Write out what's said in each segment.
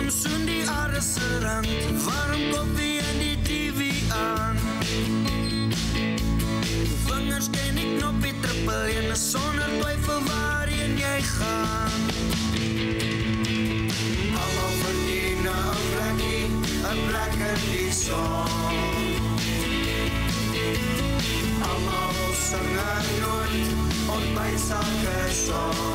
Warm soen die aarde se rand, warm koffie en die TV aan. Vingers ken die knoppie trippel en sonder twyfel waarheen jy gaan. Almal verdien 'n plek in die son. Almal sing 'n nooit ontbytsake song.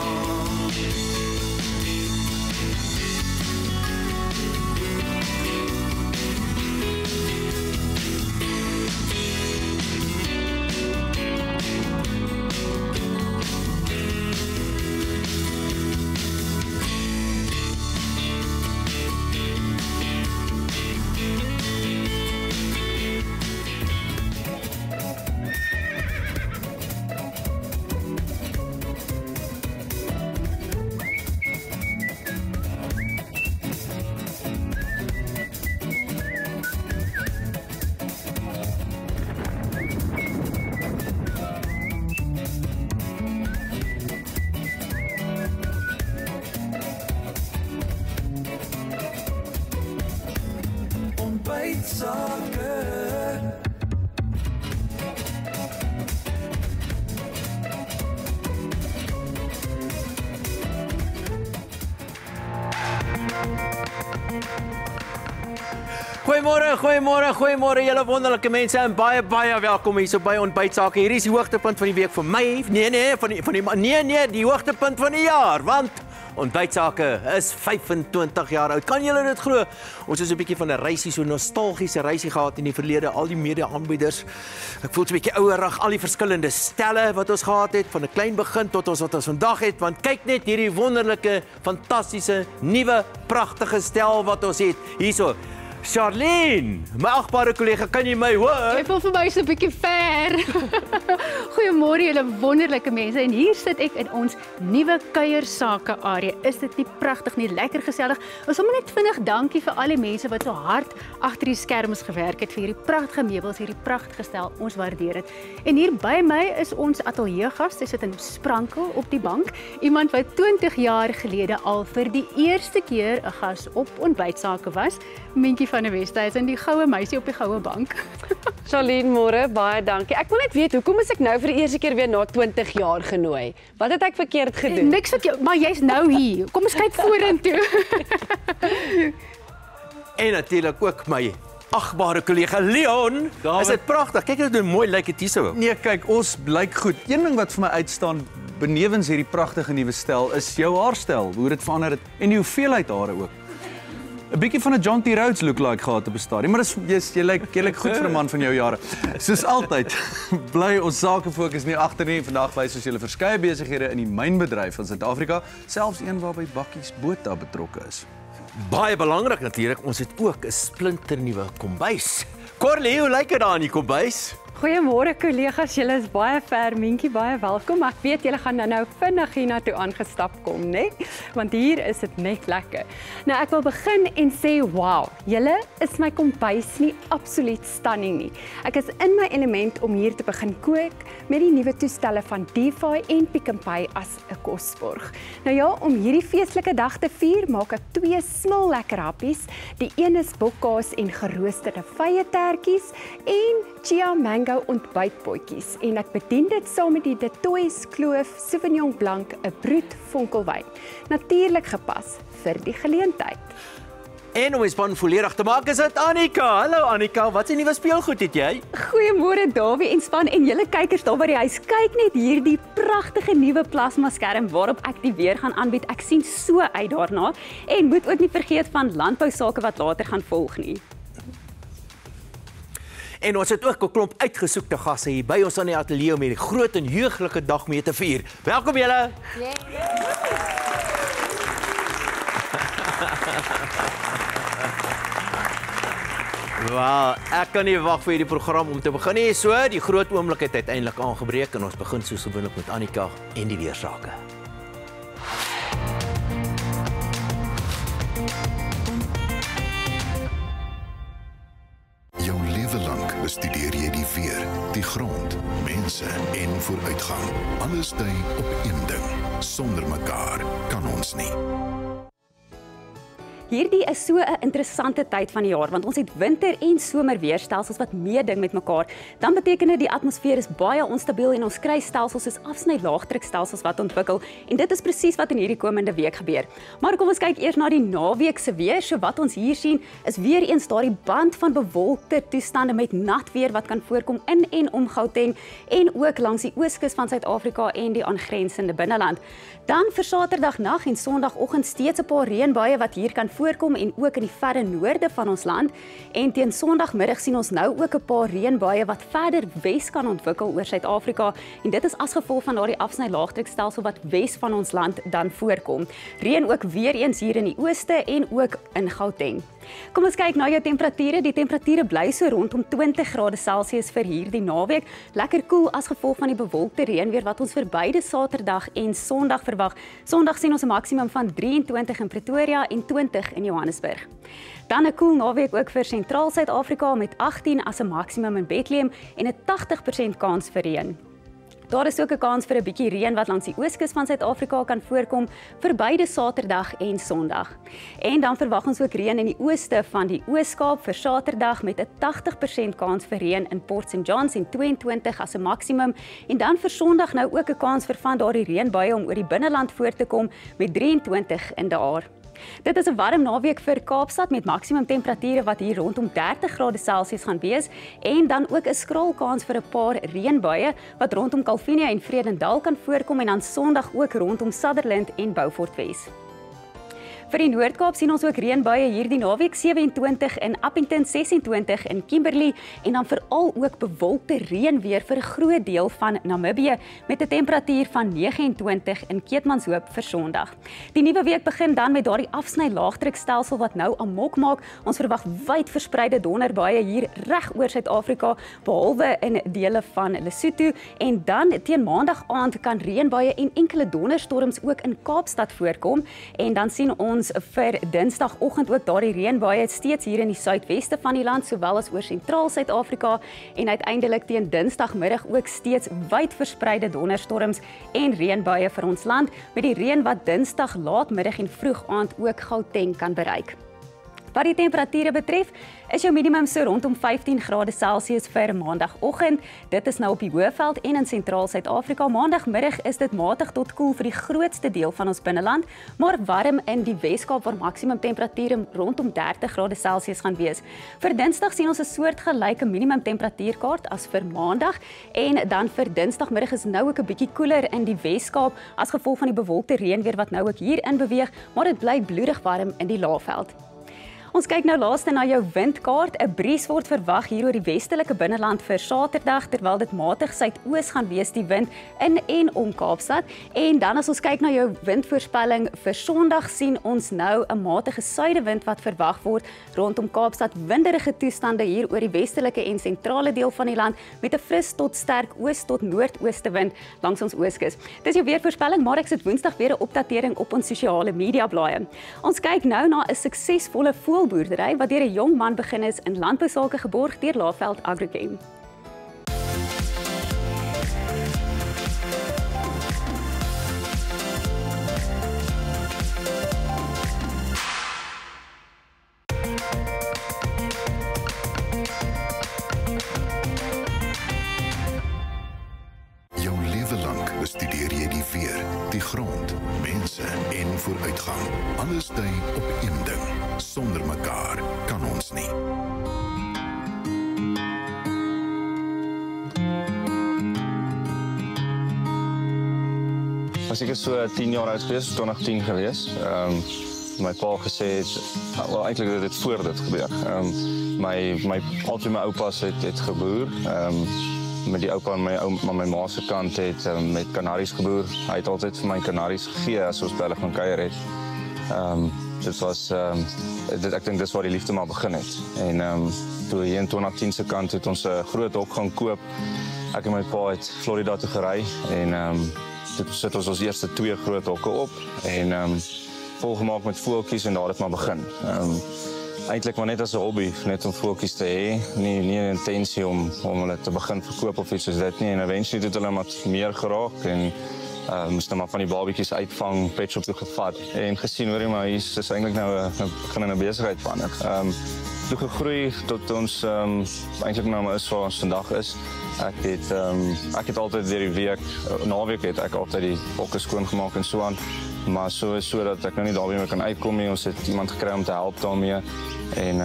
Goeiemôre julle wonderlike mense en baie welkom hier so by Ontbytsake. Hier is die hoogtepunt van die week vir my. Die hoogtepunt van die jaar, want Ontbytsake is 25 jaar oud. Kan julle dit glo? Ons is 'n bietjie van 'n reisie, so nostalgiese reisie gehad in die verlede, al die media-aanbieders. Ek voel so 'n bietjie ouerig, al die verskillende stelle wat ons gehad het, van 'n klein begin tot ons wat ons vandag het, want kyk net hierdie wonderlike, fantastiese, nuwe, pragtige stel wat ons het. Hierso Charlene, my agbare kollega, kan jy my hoor? Jy voel vir my so 'n bietjie ver. Goeiemôre julle wonderlike mense en hier sit ek in ons nuwe kuiersake area. Is dit nie pragtig nie, lekker gesellig? Ons wil net vinnig dankie vir al die mense wat so hard agter die skerms gewerk het vir hierdie pragtige meubels, hierdie pragtige stel. Ons waardeer dit. En hier by my is ons ateljeegas. Sy sit in sprankel op die bank. Iemand wat 20 jaar gelede al vir die eerste keer 'n gas op Ontbytsake was. Mentjie van die Westhuys en die goue meisie op die goue bank. Charlene, môre, baie dankie. Ek wil net weet, hoekom is ek nou vir die eerste keer weer na 20 jaar genooi? Wat het ek verkeerd gedoen? Niks verkeerd, maar jy's nou hier. Kom ons kyk vorentoe. En natuurlik ook my agbare kollega Leon. Is dit pragtig? Kyk hoe mooi lyk dit hierso. Nee, kyk, ons lyk goed. Een ding wat vir my uitstaan benewens hierdie pragtige nuwe stel is jou haarstel, hoe dit verander het en die hoeveelheid hare ook. 'n bietjie van 'n John T. Rhodes look-like gehad op 'n stadium, maar jy lyk goed vir 'n man van jou jare. Soos altyd, bly ons sake fokus nie agter nie. Vandag wys ons julle verskeie besighede in die mynbedryf van Suid-Afrika, selfs een waarby Bakkies Botha betrokke is. Baie belangrik natuurlik, ons het ook 'n splinternuwe kombuis. Corlie, hoe lyk dit daar in die kombuis? Goeiemôre kollegas, julle is baie ver, Mentjie, baie welkom. Ek weet julle gaan nou vinnig hiernatoe aangestap kom, né? Want hier is dit net lekker. Nou ek wil begin en sê, wow, julle is my kombuis nie absoluut stunning nie. Ek is in my element om hier te begin kook met die nuwe toestelle van DeFi en Pick n Pay as 'n kosborg. Nou ja, om hierdie feestelike dag te vier, maak ek 2 smil lekker happies. Die een is bokkaas en geroosterde vyetertjies en chia mango ontbytpotjies en ek bedien dit saam met die De Toys Kloof Sauvignon Blanc, 'n broed vonkelwyn. Natuurlik gepas vir die geleentheid. En om die span volledig te maak is dit Annika. Hallo Annika, wat 'n nuwe speelgoed het jy? Goeiemôre Dawie en span en julle kykers daar by die huis. Kyk net hierdie pragtige nuwe plasma skerm waarop ek die weer gaan aanbied. Ek sien so uit daarna en moet ook nie vergeet van landbou sake wat later gaan volg nie. En ons het ook 'n klomp uitgesoekte gasse hier by ons aan die ateljee om hierdie groot en heuglike dag mee te vier. Welkom julle. Wel, ek kan nie wag vir hierdie program om te begin nie. So, die groot oomblik het uiteindelik aangebreek en ons begin soos gewoonlik met Annika en die weersake. Bestudeer jy die weer, die grond, mense en vooruitgang. Alles dui op een ding. Sonder mekaar kan ons nie. Hierdie is so 'n interessante tyd van die jaar want ons het winter- en somerweerstelsels wat meeding met mekaar. Dan beteken dit die atmosfeer is baie onstabiel en ons kry stelsels soos afsny-laagdrukstelsels wat ontwikkel en dit is presies wat in hierdie komende week gebeur. Maar kom ons kyk eers na die naweek se weer. So wat ons hier sien is weer eens daardie band van bewolkte toestande met nat weer wat kan voorkom in en om Gauteng en ook langs die ooskus van Suid-Afrika en die aangrensende binneland. Dan vir Saterdagnag en Sondagoggend steeds 'n paar reënbuie wat hier kan voorkom en ook in die verre noorde van ons land. En teen Sondagmiddag sien ons nou ook 'n paar reënbuie wat verder wes kan ontwikkel oor Suid-Afrika en dit is as gevolg van daardie afsny-laagdrukstelsel wat wes van ons land dan voorkom. Reën ook weer eens hier in die ooste en ook in Gauteng. Kom ons kyk na jou temperature. Die temperature bly so rondom 20°C vir hierdie naweek. Lekker koel as gevolg van die bewolkte reënweer wat ons vir beide Saterdag en Sondag verwag. Sondag sien ons 'n maksimum van 23 in Pretoria en 20 in Johannesburg. Dan 'n koel naweek ook vir sentraal Suid-Afrika met 18 as 'n maksimum in Bethlehem en 'n 80% kans vir reën. Daar is ook 'n kans vir 'n bietjie reën wat langs die ooskus van Suid-Afrika kan voorkom vir beide Saterdag en Sondag. En dan verwag ons ook reën in die ooste van die Oos-Kaap vir Saterdag met 'n 80% kans vir reën in Port St Johns en 22 as 'n maksimum. En dan vir Sondag nou ook 'n kans vir van daardie reënbuie om oor die binneland voor te kom met 23 in daar. Dit is 'n warm naweek vir Kaapstad met maksimum temperature wat hier rondom 30°C gaan wees en dan ook 'n skraal kans vir 'n paar reënbuie wat rondom Kalvinia en Vredendal kan voorkom en dan Sondag ook rondom Sutherland en Beaufort Wes. Vir die Noord-Kaap sien ons ook reënbuie hierdie naweek 27 in Appington, 26 in Kimberley en dan veral ook bewolkte reënweer vir 'n groot deel van Namibië met 'n temperatuur van 29 in Keetmanshoop vir Sondag. Die nuwe week begin dan met daardie afsny-laagdrukstelsel wat nou amok maak. Ons verwag wyd verspreide donderbuie hier reg oor Suid-Afrika behalwe in dele van Lesotho en dan teen Maandag aand kan reënbuie en enkele donderstorms ook in Kaapstad voorkom en dan sien ons vir Dinsdagoggend ook daardie reënbuie steeds hier in die suidweste van die land sowel as oor sentraal Suid-Afrika en uiteindelik teen Dinsdagmiddag ook steeds wyd verspreide donderstorms en reënbuie vir ons land met die reën wat Dinsdag laatmiddag en vroeg aand ook Gauteng kan bereik. Wat die temperature betref, is jou minimum so rondom 15°C vir Maandagoggend. Dit is nou op die Hoëveld en in sentraal Suid-Afrika. Maandagmiddag is dit matig tot koel vir die grootste deel van ons binneland, maar warm in die Weskaap waar maksimum temperature rondom 30°C gaan wees. Vir Dinsdag sien ons 'n soortgelyke minimum temperatuurkaart as vir Maandag en dan vir Dinsdagmiddag is nou ook 'n bietjie koeler in die Weskaap as gevolg van die bewolkte reënweer wat nou ook hier in beweeg, maar dit bly bloedig warm in die Laagveld. Ons kyk nou laaste na jou windkaart. 'n Bries word verwag hier oor die westelike binneland vir Saterdag terwyl dit matig suidoos gaan wees die wind in en om Kaapstad. En dan as ons kyk na jou windvoorspelling vir Sondag sien ons nou 'n matige suidewind wat verwag word rondom Kaapstad. Winderige toestande hier oor die westelike en sentrale deel van die land met 'n fris tot sterk oos tot noordooste wind langs ons ooskus. Dis jou weervoorspelling, maar ek sit Woensdag weer 'n opdatering op ons sosiale media blaaie. Ons kyk nou na 'n suksesvolle voelboerdery wat deur 'n jong man begin is in landbousake geborg deur Laveld Agrichem. Jou lewe lank bestudeer jy die weer, die grond, mense en vooruitgang. Alles dui op een ding. Sonder mekaar kan ons nie. As ek so 10 jaar oud gewees, 2010 gewees. My pa gesê het, wel eintlik het dit voor dit gebeur. Altyd my oupas het geboer. Met die oupa aan my ma se kant het met kanaries geboer. Hy het altyd vir my kanaries gegee as ons by hulle gaan kuier het. Dit was ek dink dis waar die liefde maar begin het. En toe hier in 2010 se kant het ons 'n groot hok gaan koop. Ek en my pa het Florida toe gery en toe sit ons eerste 2 groot hokke op en volgemaak met voeltjies en daar het maar begin. Eintlik maar net as 'n hobby, net om voeltjies te hê, nie 'n intensie om hulle te begin verkoop of iets soos dit nie. En eventually het hulle maar meer geraak en moes nou maar van die babietjies uitvang, pet shop toe gevat en gesien hoor jy maar hier is eintlik nou 'n beginnende besigheid van ek. Toe gegroei tot ons eintlik nou maar is waar ons vandag is. Ek het altyd deur die week, naweek het ek altyd die bokke skoon gemaak en so aan. Maar so dat ek nou nie daarmee meer kan uitkom nie. Ons het iemand gekry om te help daarmee. En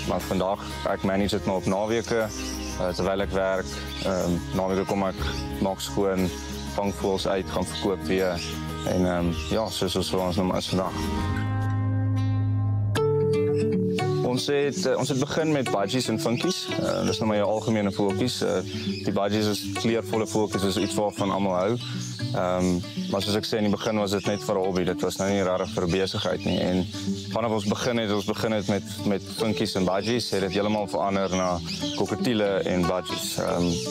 maar vandag ek manage dit maar op naweke terwyl ek werk. Naweke kom ek maak skoon, vang voëls uit, gaan verkoop weer. En ja, soos ons nou maar is vandag. Ons het begin met budgies en funkies. Dis nou maar jou algemene voeltjies. Die budgies is kleurvolle voeltjies, is iets waarvan almal hou. Maar soos ek sê in die begin was dit net vir 'n hobby. Dit was nou nie regtig vir besigheid nie. En vanaf ons begin het met funkies en budgies, het dit heeltemal verander na koketiele en budgies.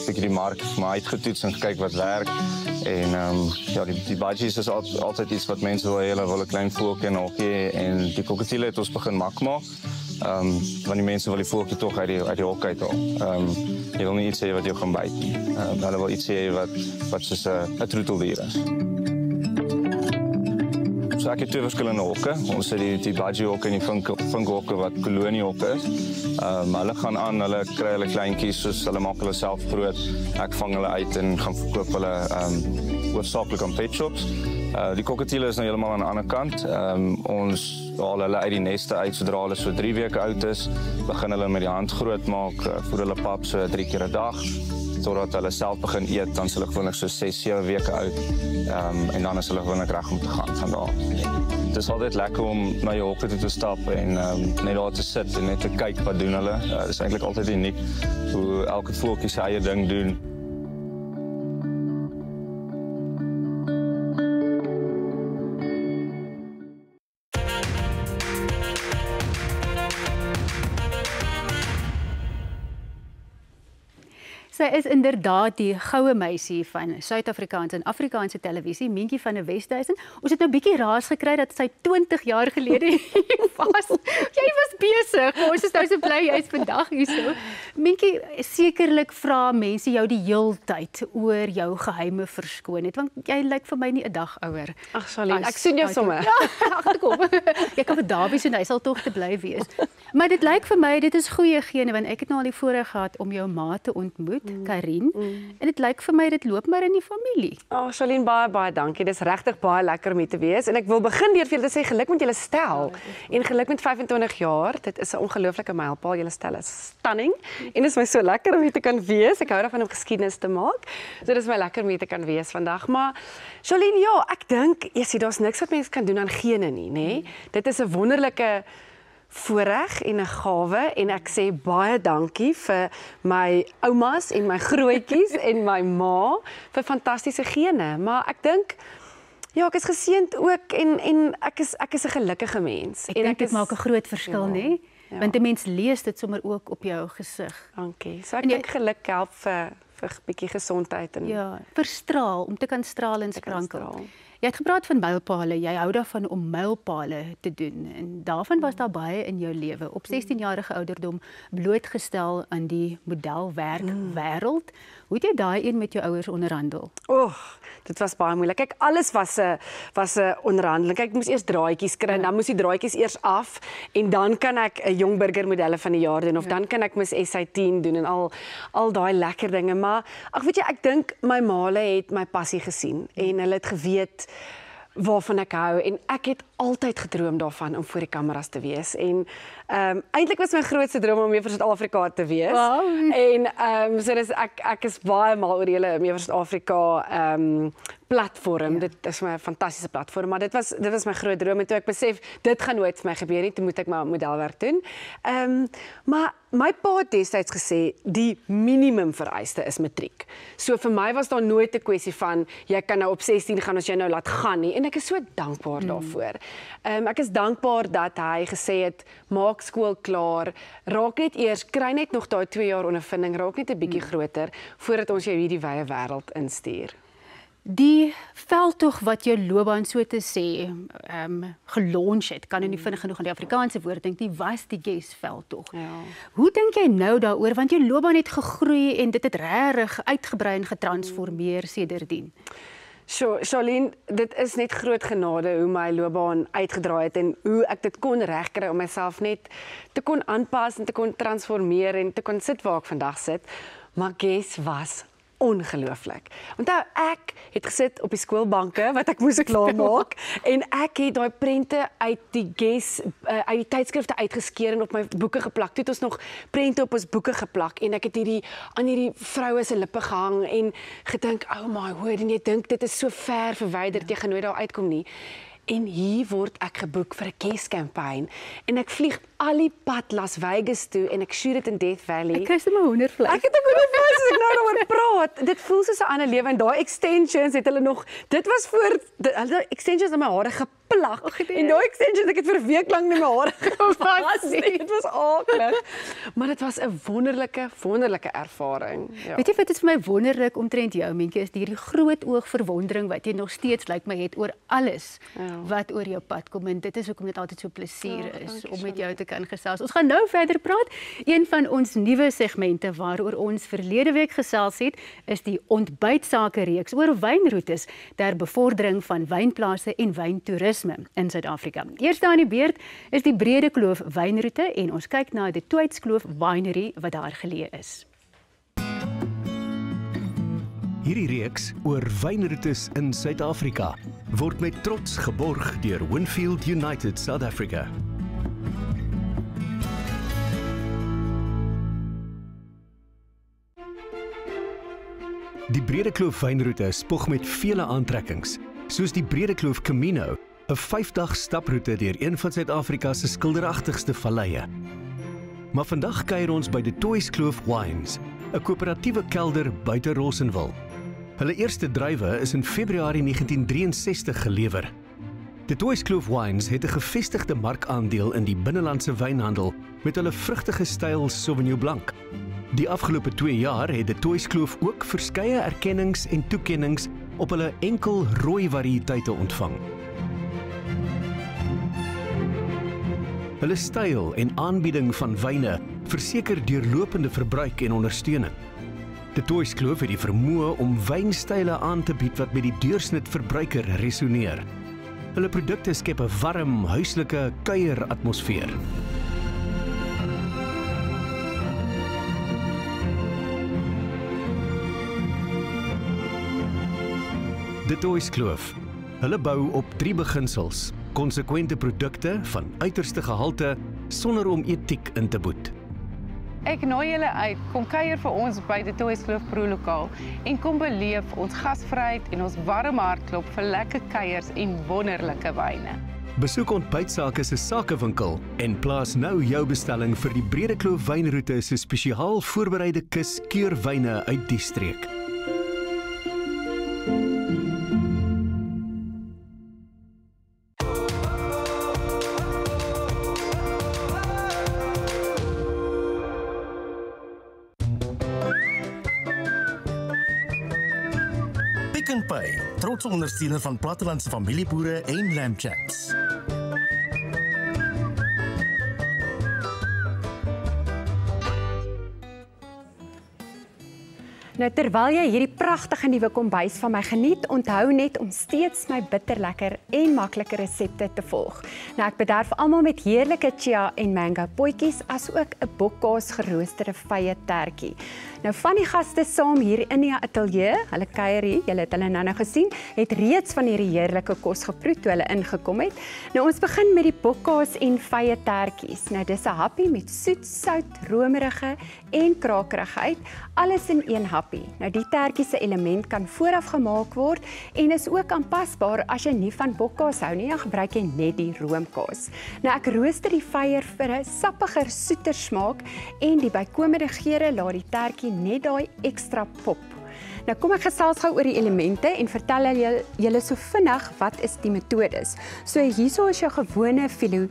Bietjie die mark maar uitgetoets en gekyk wat werk. En ja, die budgies is altyd iets wat mense wil hê, 'n klein voeltjie en hokkie en die koketiele het ons begin mak maak. Want die mense wil die voeltjie tog uit die hok uit haal. Jy wil nie iets hê wat jou gaan byt nie. Hulle wil iets hê wat soos 'n troeteldier is. So ek het twee verskillende hokke. Ons het die budgie hokke en die vinkhokke wat koloniehokke is. Hulle gaan aan, hulle kry hulle kleintjies, soos hulle maak hulle self brood. Ek vang hulle uit en gaan verkoop hulle hoofsaaklik aan pet shops. Die koketiele is nou heeltemal aan die ander kant. Ons haal hulle uit die neste uit sodra hulle so 3 weke oud is. Begin hulle met die hand groot maak, voer hulle pap so 3 keer 'n dag. Totdat hulle self begin eet, dan is hulle gewoonlik so 6-7 weke oud. En dan is hulle gewoonlik reg om te gaan van daar. Het is altyd lekker om na jou hokke toe te stap en net daar te sit en net te kyk wat doen hulle. Dit is eintlik altyd uniek hoe elke voeltjie sy eie ding doen. Sy is inderdaad die goue meisie van Suid-Afrikaanse en Afrikaanse televisie, Mientjie van der Westhuizen. Ons het nou 'n bietjie raas gekry dat sy 20 jaar gelede hier was. Jy was besig, maar ons is nou so bly jy is vandag hier so. Mientjie, sekerlik vra mense jou die heeltyd oor jou geheime verskoonheid, want jy lyk vir my nie 'n dag ouer. Ag, Charlene, ek sien jou sommer. Ja, agterkom. Jy kan vir Dawie sien, hy sal tog te bly wees. Maar dit lyk vir my dit is goeie gene, want ek het nou al die voorreg gehad om jou ma te ontmoet. Karin. En dit lyk vir my dit loop maar in die familie. Charlene, baie dankie. Dis regtig baie lekker om hier te wees en ek wil begin deur vir julle te sê geluk met julle stel en geluk met 25 jaar. Dit is 'n ongelooflike mylpaal. Julle stel is stunning en dit is my so lekker om hier te kan wees. Ek hou daarvan om geskiedenis te maak. So dit is my lekker om hier te kan wees vandag. Maar Charlene, ja, ek dink, jy sien daar's niks wat mense kan doen aan gene nie, nê? Dit is 'n wonderlike voorreg en 'n gawe en ek sê baie dankie vir my oumas en my grootjies en my ma vir fantastiese gene, maar ek dink ja, ek is geseënd ook en ek is 'n gelukkige mens. Ek dink dit maak 'n groot verskil, ja, nê? ja. Want 'n mens lees dit sommer ook op jou gesig. Dankie. So ek dink geluk help vir 'n bietjie gesondheid en ja, verstraal, om te kan straal en sprankel. Jy het gepraat van mylpale, jy hou daarvan om mylpale te doen en daarvan was daar baie in jou lewe. Op 16-jarige ouderdom blootgestel aan die modelwerk wêreld. Hoe het jy daai een met jou ouers onderhandel? Dit was baie moeilik. Kyk, alles was 'n onderhandeling. Kyk, ek moes eers draadjies kry en dan moes die draadjies eers af en dan kan ek 'n jong burger modelle van die jaar doen of dan kan ek mis SA10 doen en al daai lekker dinge. Maar ag weet jy, ek dink my maale het my passie gesien en hulle het geweet waarvan ek hou en ek het altyd gedroom daarvan om voor die kameras te wees en eintlik was my grootste droom om mee vir Suid-Afrika te wees. Wow. En so dis ek is baie mal oor julle mee vir Suid-Afrika platform. Dit is my 'n fantastiese platform, maar dit was my groot droom en toe ek besef dit gaan nooit vir my gebeur nie, toe moet ek maar modelwerk doen. Maar my pa het destyds gesê die minimum vereiste is matriek. So vir my was daar nooit 'n kwessie van jy kan nou op 16 gaan as jy nou laat gaan nie en ek is so dankbaar daarvoor. Ek is dankbaar dat hy gesê het maak skool klaar, raak net eers, kry net nog daai 2 jaar ondervinding, raak net 'n bietjie groter voordat ons jou hierdie wye wêreld instuur. Die veldtog wat jou loopbaan so te sê gelonch het, kan nie vinnig genoeg aan die Afrikaanse woord dink nie, was die GES veldtog. Ja. Hoe dink jy nou daaroor, want jou loopbaan het gegroei en dit het regtig uitgebrei en getransformeer sedertdien? Charlene, dit is net groot genade hoe my loopbaan uitgedraai het en hoe ek dit kon regkry om myself net te kon aanpas en te kon transformeer en te kon sit waar ek vandag sit. Maar guess was ongelooflik. Onthou, ek het gesit op die skoolbanke wat ek moes klaarmaak en ek het daai prente uit die uit die tydskrifte uitgeskeer en op my boeke geplak. Toe het ons nog prente op ons boeke geplak en ek het aan hierdie vroue se lippe gehang en gedink, oh my word, en jy dink dit is so ver verwyderd, jy gaan nooit daar uitkom nie. En hier word ek geboek vir 'n guest campaign en ek vlieg al die pad Las Vegas toe en ek shoot dit in Death Valley. Ek kry sommer hoendervleis. Ek het 'n hoendervleis as ek nou daaroor praat. Dit voel soos 'n ander lewe en daai extensions het hulle nog, dit was voor hulle extensions aan my hare geplak. En daai extensions ek het vir 'n week lank nie my hare gewas nie. Dit was aaklig. Maar dit was 'n wonderlike ervaring. Ja. Weet jy wat is vir my wonderlik omtrent jou, Mientjie, is hierdie groot oog verwondering wat jy nog steeds lyk my het oor alles wat oor jou pad kom en dit is hoekom dit altyd so plesier is om met jou te kan gesels. Ons gaan nou verder praat. Een van ons nuwe segmente waaroor ons verlede week gesels het, is die ontbytsake reeks oor wynroetes ter bevordering van wynplase en wyntoerisme in Suid-Afrika. Eerste aan die beurt is die Brede Kloof wynroete en ons kyk na die Twydskloof Winery wat daar geleë is. Hierdie reeks oor wynroetes in Suid-Afrika word met trots geborg deur Winfield United South Africa. Die Brede Kloof wynroete spog met vele aantrekkings, soos die Brede Kloof Camino, 'n 5-dag staproete deur een van Suid-Afrika se skilderagtigste valleie. Maar vandag kuier ons by die Twydskloof Wines, 'n koöperatiewe kelder buite Rossenwil. Hulle eerste druiwe is in Februarie 1963 gelewer. Die Twydskloof Wines het 'n gevestigde markaandeel in die binnelandse wynhandel met hulle vrugtige styl Sauvignon Blanc. Die afgelope 2 jaar het die Twydskloof ook verskeie erkennings en toekennings op hulle enkel rooi variëteite ontvang. Hulle styl en aanbieding van wyne verseker deurlopende verbruik en ondersteuning. Die Twydskloof het die vermoë om wynstyle aan te bied wat met die deursnit verbruiker resoneer. Hulle produkte skep 'n warm, huislike kuieratmosfeer. Die Twydskloof. Hulle bou op 3 beginsels: konsekwente produkte van uiterste gehalte sonder om etiek in te boet. Ek nooi julle uit, kom kuier vir ons by die Twydskloof Proelokaal en kom beleef ons gasvryheid en ons warm hartklop vir lekker kuiers en wonderlike wyne. Besoek Ontbytsake se sakewinkel en plaas nou jou bestelling vir die Brede Kloof wynroete se spesiaal voorbereide kus keurwyne uit die streek. Pick n Pay, trotse ondersteuner van plattelandse familieboere en lamb chaps. Nou terwyl jy hierdie pragtige nuwe kombuis van my geniet, onthou net om steeds my bitterlekker en maklike resepte te volg. Nou ek bederf almal met heerlike chia en mango potjies asook 'n bokkaas geroosterde vye tertjie. Nou van die gaste saam hier in die ateljee, hulle kuier hier, julle het hulle nou gesien, het reeds van hierdie heerlike kos geproe toe hulle ingekom het. Nou ons begin met die bokkaas en vye tertjies. Nou dis 'n happie met soet, sout, romerige en krakerigheid, alles in een happie. Nou die tertjie se element kan vooraf gemaak word en is ook aanpasbaar as jy nie van bokkaas hou nie, dan gebruik jy net die roomkaas. Nou ek rooster die vyer vir 'n sappiger, soeter smaak en die bykomende geure laat die tertjie net daai ekstra pop. Nou kom ek gesels gou oor die elemente en vertel julle so vinnig wat is die metodes. So hierso is jou gewone filo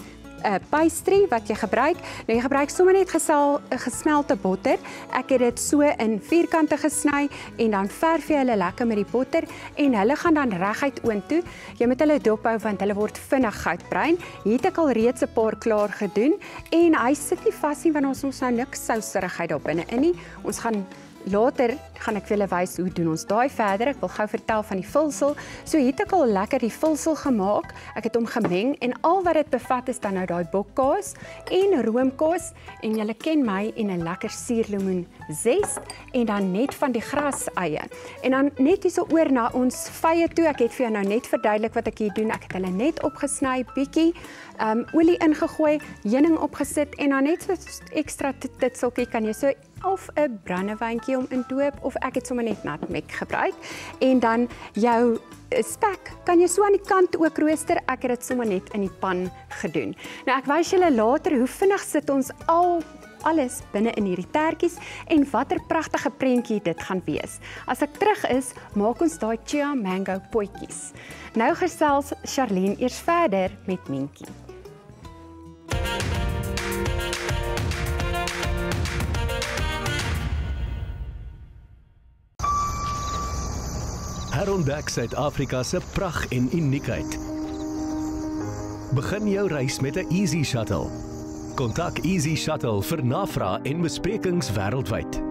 pastry wat jy gebruik. Nou jy gebruik sommer net gesmelte botter. Ek het dit so in vierkante gesny en dan verf jy hulle lekker met die botter en hulle gaan dan reguit oontoe. Jy moet hulle dophou want hulle word vinnig goudbruin. Hier het ek al reeds 'n paar klaar gedoen en hy sit nie vas nie want ons nou niks souserigheid daar binne in nie. Ons gaan later gaan ek vir julle wys hoe doen ons daai verder. Ek wil gou vertel van die vulsel. So hier het ek al lekker die vulsel gemaak. Ek het hom gemeng en al wat dit bevat is dan nou daai bokkaas en roomkaas en julle ken my en 'n lekker suurlemoen zest en dan net van die graseie. En dan net hierso oor na ons vye toe. Ek het vir jou nou net verduidelik wat ek hier doen. Ek het hulle net opgesny, bietjie olie ingegooi, heuning opgesit en dan net so ekstra titseltjie kan jy so of 'n brandewyntjie om in doop of ek het sommer net nutmeg gebruik en dan jou spek kan jy so aan die kant ook rooster. Ek het dit sommer net in die pan gedoen. Nou ek wys julle later hoe vinnig sit ons alles binne in hierdie tertjies en watter pragtige prentjie dit gaan wees. As ek terug is, maak ons daai chia mango potjies. Nou gesels Charlene eers verder met Minkie. Herontdek Suid-Afrika se prag en uniekheid. Begin jou reis met 'n Easy Shuttle. Kontak Easy Shuttle vir navraag en besprekings wêreldwyd.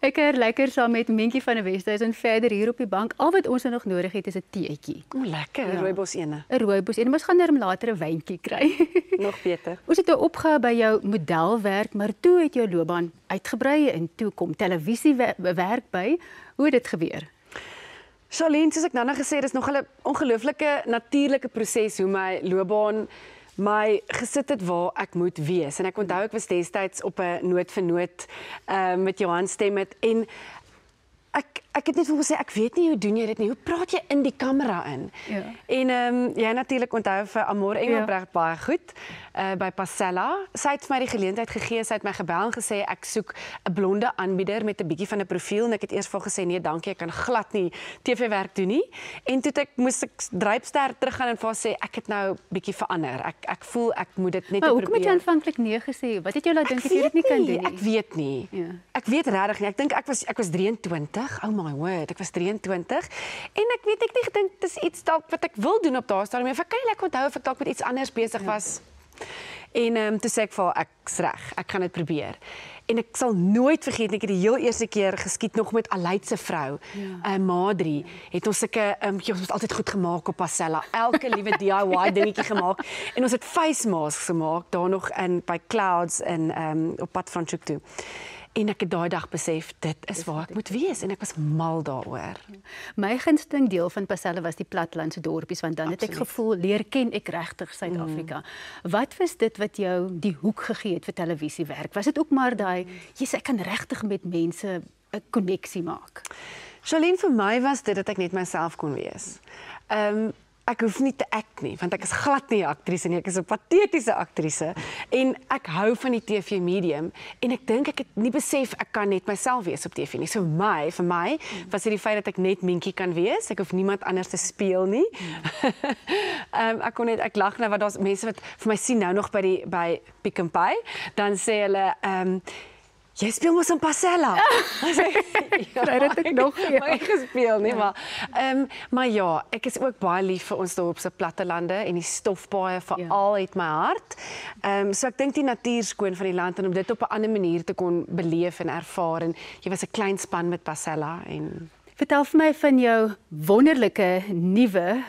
Ek lekker saam met Minkie van die Wesduisen verder hier op die bank. Al wat ons nog nodig het is 'n teetjie. Lekker, ja. Rooibos ene. 'n Rooibos ene, ons gaan net later 'n wyntjie kry. Nog beter. Ons het nou opgehou by jou modelwerk, maar toe het jou loopbaan uitgebrei en toe kom televisiewerk by. Hoe het dit gebeur? Charlene, soos ek nou gesê het, is nog 'n ongelooflike natuurlike proses hoe my loopbaan my gesit het waar ek moet wees. En ek onthou ek was destyds op 'n noot vir noot met Johan Stemmet en ek het net vir hom gesê ek weet nie hoe doen jy dit nie. Hoe praat jy in die kamera in? Ja. En jy natuurlik onthou vir Amor Engelbrecht baie goed by Pasella. Sy het vir my die geleentheid gegee, sy het my gebel en gesê ek soek 'n blonde aanbieder met 'n bietjie van 'n profiel en ek het eers vir gesê nee, dankie, ek kan glad nie TV-werk doen nie. En toe moes ek drypster teruggaan en vir haar sê ek het nou bietjie verander. Ek voel ek moet dit net probeer. Maar hoekom het jy aanvanklik nee gesê? Wat het jou laat dink jy dit nie kan doen nie? Ek weet nie. Ja. Ek weet regtig nie. Ek dink ek was 23. Oh my word, ek was 23 en ek weet ek nie gedink dis iets dalk wat ek wil doen op daardie stadium. Of ek kan nie lekker onthou of ek dalk met iets anders besig was. En toe sê ek vir haar ek's reg, ek gaan dit probeer. En ek sal nooit vergeet ek het die heel eerste keer geskiet nog met Aleid se vrou, Madri. Het ons sulke ons het altyd goed gemaak op Pasella. Elke liewe DIY dingetjie gemaak en ons het face masks gemaak daar nog by Clouds in op pad Franschhoek toe. En ek het daai dag besef, dit is waar ek moet wees en ek was mal daaroor. My gunsteling deel van Pasella was die plattelandse dorpies, want dan het ek gevoel, leer ken ek regtig Suid-Afrika. Wat was dit wat jou die hoek gegee het vir televisiewerk? Was dit ook maar daai, ek kan regtig met mense 'n koneksie maak? Charlene, vir my was dit dat ek net myself kon wees. Ek hoef nie te act nie, want ek is glad nie 'n aktrise nie, ek is 'n patetiese aktrise en ek hou van die TV medium en ek dink ek het nie besef ek kan net myself wees op TV nie. So vir my was dit die feit dat ek net Minkie kan wees, ek hoef niemand anders te speel nie. Ek lag nou want daar's mense wat vir my sien nou nog by Pick n Pay, dan sê hulle jy speel mos in Pasella. Kry dit ek nog nie gespeel nie, maar ja, ek is ook baie lief vir ons dorp se plattelande en die stofpaaie veral het my hart. So ek dink die natuur skoon van die land en om dit op 'n ander manier te kon beleef en ervaar en jy was 'n klein span met Pasella en vertel vir my van jou wonderlike nuwe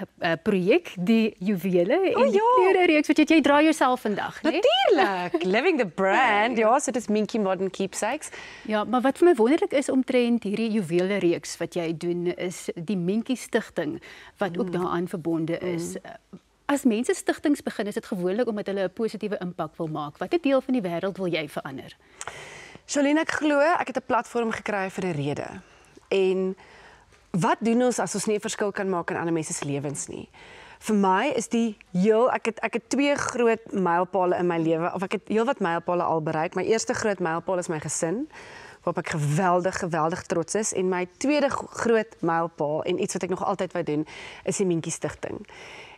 projek, die juwele en die klerereeks wat jy dra jouself vandag, né? Natuurlik, living the brand. Ja, so dit is Minkie Modern Keepsakes. Ja, maar wat vir my wonderlik is omtrent hierdie juwele reeks wat jy doen, is die Minkie Stichting wat ook daaraan verbonde is. As mense stigtings begin, is dit gewoonlik omdat hulle 'n positiewe impak wil maak. Watter deel van die wêreld wil jy verander? Charlene, ek glo ek het 'n platform gekry vir 'n rede. En wat doen ons as ons nie 'n verskil kan maak in ander mense se lewens nie? Vir my is ek het 2 groot mylpale in my lewe, of ek het heelwat mylpale al bereik. My eerste groot mylpaal is my gesin, waarop ek geweldig trots is. En my tweede groot mylpaal en iets wat ek nog altyd wou doen, is die Minkie Stichting.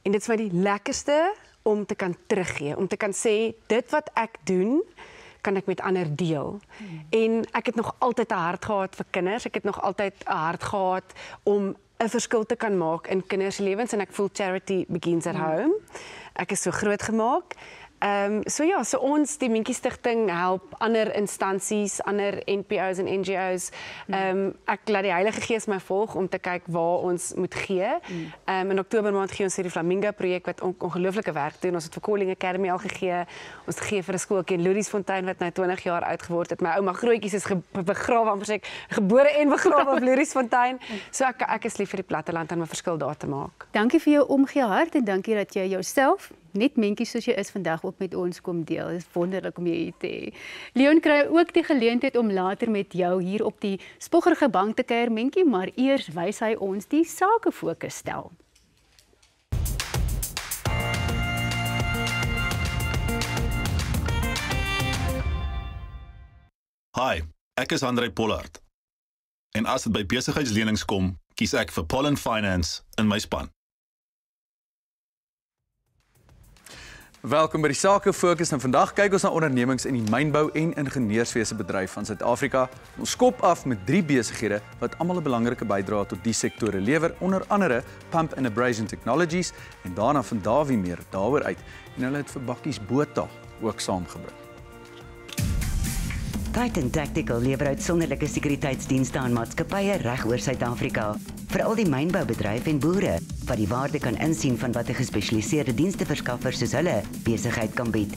En dit is my die lekkerste om te kan teruggee, om te kan sê dit wat ek doen kan ek met ander deel. En ek het nog altyd 'n hart gehad vir kinders. Ek het nog altyd 'n hart gehad om 'n verskil te kan maak in kinders se lewens en ek voel charity begins at home. Ek is so groot gemaak. So ons, die Minkie Stichting, help ander instansies, ander NPO's en NGO's. Ek laat die Heilige Gees my volg om te kyk waar ons moet gee. In Oktober maand gee ons hierdie Flamingo projek wat ongelooflike werk doen. Ons het vir Calling Academy al gegee. Ons gee vir 'n skooltjie in Lourdiesfontein wat nou 20 jaar oud geword het. My ouma grootjies is begrawe, amper sê ek, gebore en begrawe op Lourdiesfontein. So ek is lief vir die platteland en 'n verskil daar te maak. Dankie vir jou omgee hart en dankie dat jy jouself net mentjies soos jy is vandag ook met ons kom deel. Dit is wonderlik om jou hier te hê. Leon kry ook die geleentheid om later met jou hier op die spoggerige bank te kuier, mentjie, maar eers wys hy ons die sakefokus stel. Hi, ek is André Pollard. En as dit by besigheidslenings kom, kies ek vir Pollen Finance in my span. Welkom by die Sakefokus en vandag kyk ons na ondernemings in die mynbou en ingenieurswese bedryf van Suid-Afrika. Ons skop af met 3 besighede wat almal 'n belangrike bydrae tot die sektore lewer, onder andere Pump and Abrasion Technologies en daarna van Davie meer daaroor uit. En hulle het vir bakkies Botha ook saamgebring. Titan Tactical lewer uitsonderlike sekuriteitsdienste aan maatskappye reg oor Suid-Afrika, veral die mynboubedryf en boere wat die waarde kan insien van wat 'n gespesialiseerde diensteverskaffer soos hulle besigheid kan bied.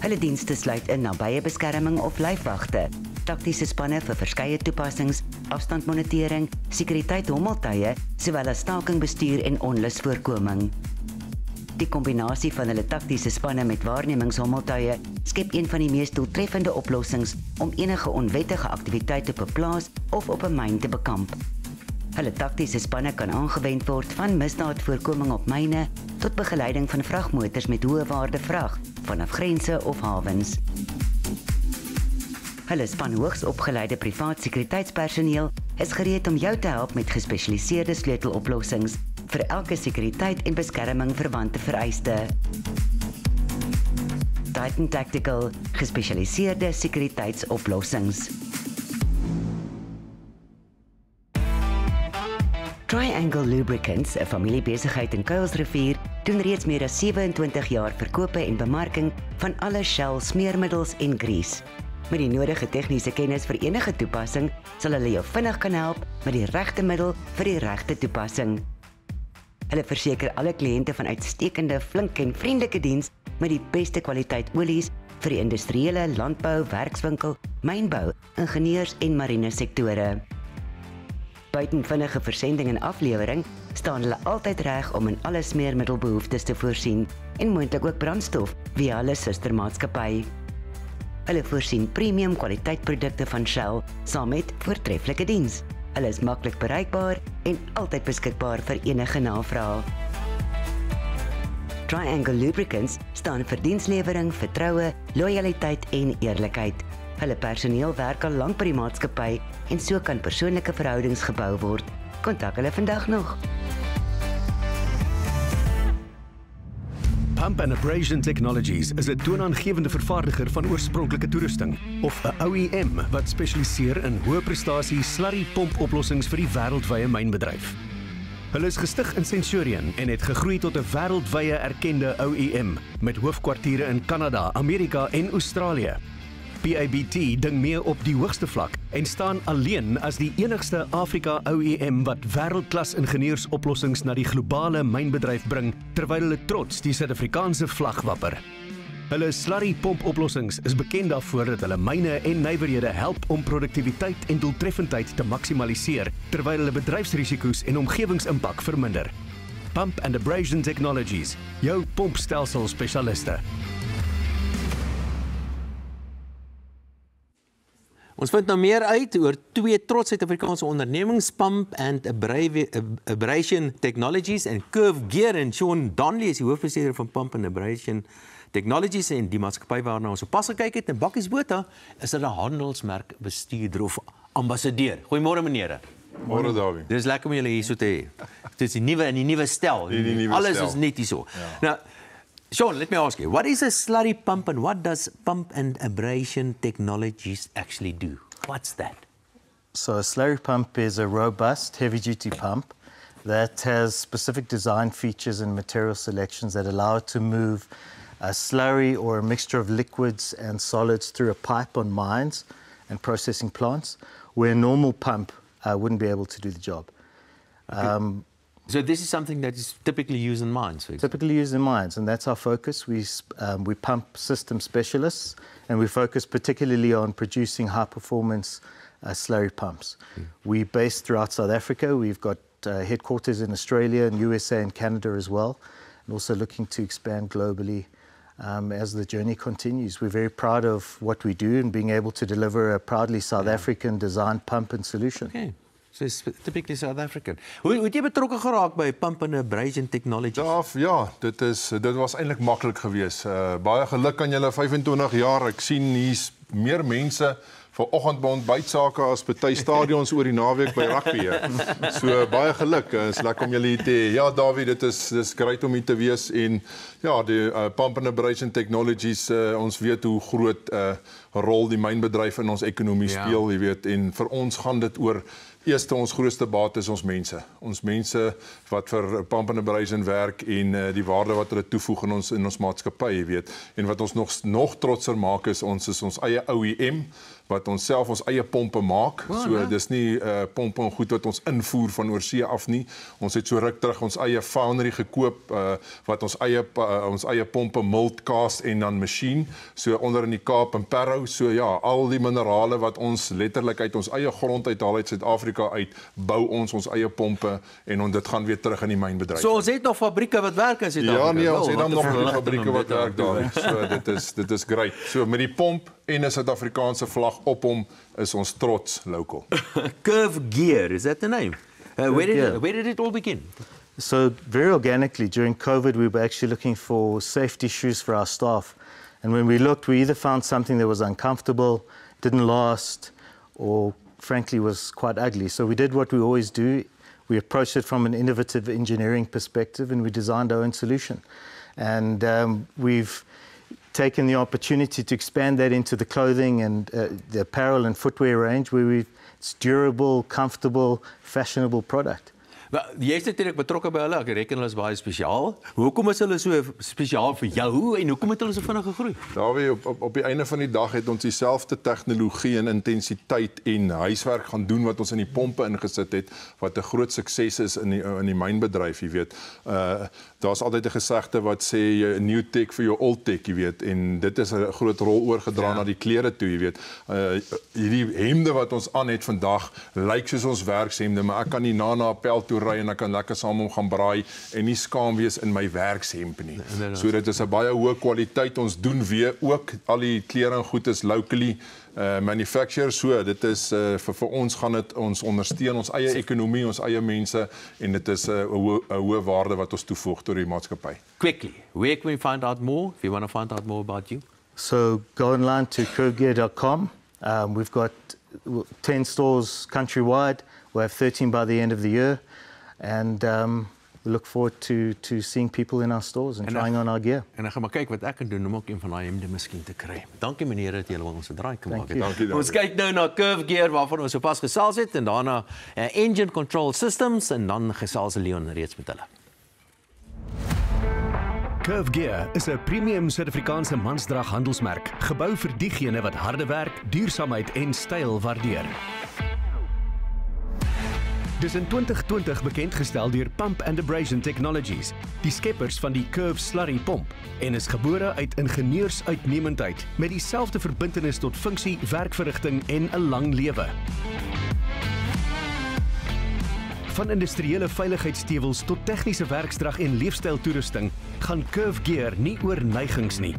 Hulle dienste sluit in nabye beskerming of lyfwagte, taktiese spanne vir verskeie toepassings, afstandmonitering, sekuriteit hommeltuie, sowel as stakingbestuur en onlusvoorkoming. Die kombinasie van hulle taktiese spanne met waarnemingshommeltuie skep een van die mees doeltreffende oplossings om enige onwettige aktiwiteit op 'n plaas of op 'n myn te bekamp. Hulle taktiese spanne kan aangewend word van misdaadvoorkoming op myne tot begeleiding van vragmotors met hoë waarde vrag vanaf grense of hawens. Hulle span hoogs opgeleide privaat sekuriteitspersoneel is gereed om jou te help met gespesialiseerde sleuteloplossings vir elke sekuriteit en beskerming verwante vereiste. Titan Tactical, gespesialiseerde sekuriteitsoplossings. Triangle Lubricants, 'n familiebesigheid in Kuilsrivier, doen reeds meer as 27 jaar verkope en bemarking van alle Shell smeermiddels en grease. Met die nodige tegniese kennis vir enige toepassing, sal hulle jou vinnig kan help met die regte middel vir die regte toepassing. Hulle verseker alle kliënte van uitstekende, flink en vriendelike diens met die beste kwaliteit olies vir die industriële, landbou, werkswinkel, mynbou, ingenieurs en marine sektore. Buiten vinnige versending en aflewering staan hulle altyd reg om in alle smeermiddelbehoeftes te voorsien en moontlik ook brandstof via hulle sustermaatskappy. Hulle voorsien premium kwaliteitprodukte van Shell saam met voortreffelike diens. Hulle is maklik bereikbaar en altyd beskikbaar vir enige navraag. Triangle Lubricants staan vir dienslewering, vertroue, lojaliteit en eerlikheid. Hulle personeel werk al lank by die maatskappy en so kan persoonlike verhoudings gebou word. Kontak hulle vandag nog. Pump and Abrasion Technologies is 'n toonaangewende vervaardiger van oorspronklike toerusting of 'n OEM wat spesialiseer in hoë prestasie slurry pompoplossings vir die wêreldwye mynbedryf. Hulle is gestig in Centurion en het gegroei tot 'n wêreldwye erkende OEM met hoofkwartiere in Kanada, Amerika en Australië. PABT ding mee op die hoogste vlak en staan alleen as die enigste Afrika OEM wat wêreldklas ingenieursoplossings na die globale mynbedryf bring terwyl hulle trots die Suid-Afrikaanse vlag wapper. Hulle slurry pompoplossings is bekend daarvoor dat hulle myne en nywerhede help om produktiwiteit en doeltreffendheid te maksimaliseer terwyl hulle bedryfsrisiko's en omgewingsimpak verminder. Pump and Abrasion Technologies, jou pompstelsel spesialiste. Ons vind nou meer uit oor 2 trots Suid-Afrikaanse ondernemings, Pump and Abrasion Technologies en Curve Gear, en Sean Donnelly is die hoofbestuurder van Pump and Abrasion Technologies en die maatskappy waarna ons pas gekyk het. En Bakkies Botha is 'n handelsmerk bestuurder of ambassadeur. Goeiemôre menere. Môre Davie. Dis lekker om julle hier so te hê. Dit is die nuwe stel. Alles is net hier so. Ja. Nou, Sean, let me ask you, what is a slurry pump and what does Pump and Abrasion Technologies actually do? What's that? So a slurry pump is a robust, heavy-duty pump that has specific design features and material selections that allow it to move a slurry or a mixture of liquids and solids through a pipe on mines and processing plants, where a normal pump wouldn't be able to do the job. So this is something that is typically used in mines, for example? Typically used in mines, and that's our focus. We pump system specialists, and we focus particularly on producing high-performance slurry pumps. We're based throughout South Africa. We've got headquarters in Australia and USA and Canada as well, and also looking to expand globally as the journey continues. We're very proud of what we do and being able to deliver a proudly South African designed pump and solution. Okay. So it's typically South African. Hoe het jy betrokke geraak by Pump and Abrasion Technologies? Ja, dit was eintlik maklik geweest. Baie geluk aan julle 25 jaar. Ek sien hier's meer mense vanoggend by ontbytsake as party stadions oor die naweek by rugby. So baie geluk. Is lekker om julle hier te hê. Ja, Dawie, dis great om hier te wees en ja, die Pump and Abrasion Technologies, ons weet hoe groot rol die mynbedryf in ons ekonomie speel, jy weet, en vir ons gaan dit oor eerste, ons grootste baat is ons mense. Ons mense wat vir Pump and Abrasion werk en die waarde wat hulle toevoeg in ons maatskappy, jy weet. En wat ons nog trotser maak is ons eie OEM, wat ons self ons eie pompe maak. So dis nie pompe en goed wat ons invoer van oorsee af nie. Ons het so ruk terug ons eie foundry gekoop wat ons eie pompe mold, cast en dan masjien, so onder in die Kaap en Parow. So ja, al die minerale wat ons letterlik uit ons eie grond uithaal uit Suid-Afrika uit, bou ons eie pompe en dit gaan weer terug in die mynbedryf. So ons het nog fabrieke wat werk in Suid-Afrika. Ja, nee, ons het dan nog fabrieke wat werk daar. So dit is great. So met die pomp en 'n Suid-Afrikaanse vlag op hom is ons trots local. Curve Gear, is that the name? Where did it all begin? So very organically, during COVID, we were actually looking for safety shoes for our staff. And when we looked, we either found something that was uncomfortable, didn't last, or frankly was quite ugly. So we did what we always do. We approached it from an innovative engineering perspective, and we designed our own solution. And we've taken the opportunity to expand that into the clothing and the apparel and footwear range, where it's durable, comfortable, fashionable product. Jy is natuurlik betrokke by hulle, ek reken hulle is baie spesiaal. Hoekom is hulle so spesiaal vir jou en hoekom het hulle so vinnig gegroei? Dawie, op die einde van die dag het ons dieselfde tegnologie en intensiteit en huiswerk gaan doen wat ons in die pompe ingesit het, wat 'n groot sukses is in die mynbedryf, jy weet. Daar's altyd 'n gesegde wat sê jy new tech vir jou old tech, jy weet, en dit is 'n groot rol oorgedra na die klere toe, jy weet. Hierdie hemde wat ons aan het vandag lyk soos ons werkshemde, maar ek kan nie na 'n appel toe ry en ek kan lekker saam hom gaan braai en nie skaam wees in my werkshemp nie. So dit is 'n baie hoë kwaliteit. Ons doen weer ook al die klere en goed is locally manufactured. So dit is vir ons gaan dit ons ondersteun ons eie ekonomie, ons eie mense en dit is 'n hoë waarde wat ons toevoeg tot die maatskappy. Quickly, where can we find out more if you want to find out more about you? So go online to curvegear.com. We've got 10 stores countrywide. We'll have 13 by the end of the year. And we look forward to seeing people in our stores and trying on our gear. En ek gaan maar kyk wat ek kan doen om ook een van daai hemde miskien te kry. Dankie meneer dat julle ons 'n draai kan maak. Ons kyk nou na Curve Gear waarvan ons sopas gesels het en daarna Engine Control Systems en dan gesels Leon reeds met hulle. Curve Gear is 'n premium Suid-Afrikaanse mansdrag handelsmerk, gebou vir diegene wat harde werk, duursaamheid en styl waardeer. Dis in 2020 bekendgestel deur Pump and Abrasion Technologies, die skeppers van die Curve slurry pomp, en is gebore uit ingenieursuitnemendheid met dieselfde verbintenis tot funksie, werkverrigting en 'n lang lewe. Van industriële veiligheidsstewels tot tegniese werksdrag en leefstyltoerusting gaan Curve Gear nie oor neigings nie.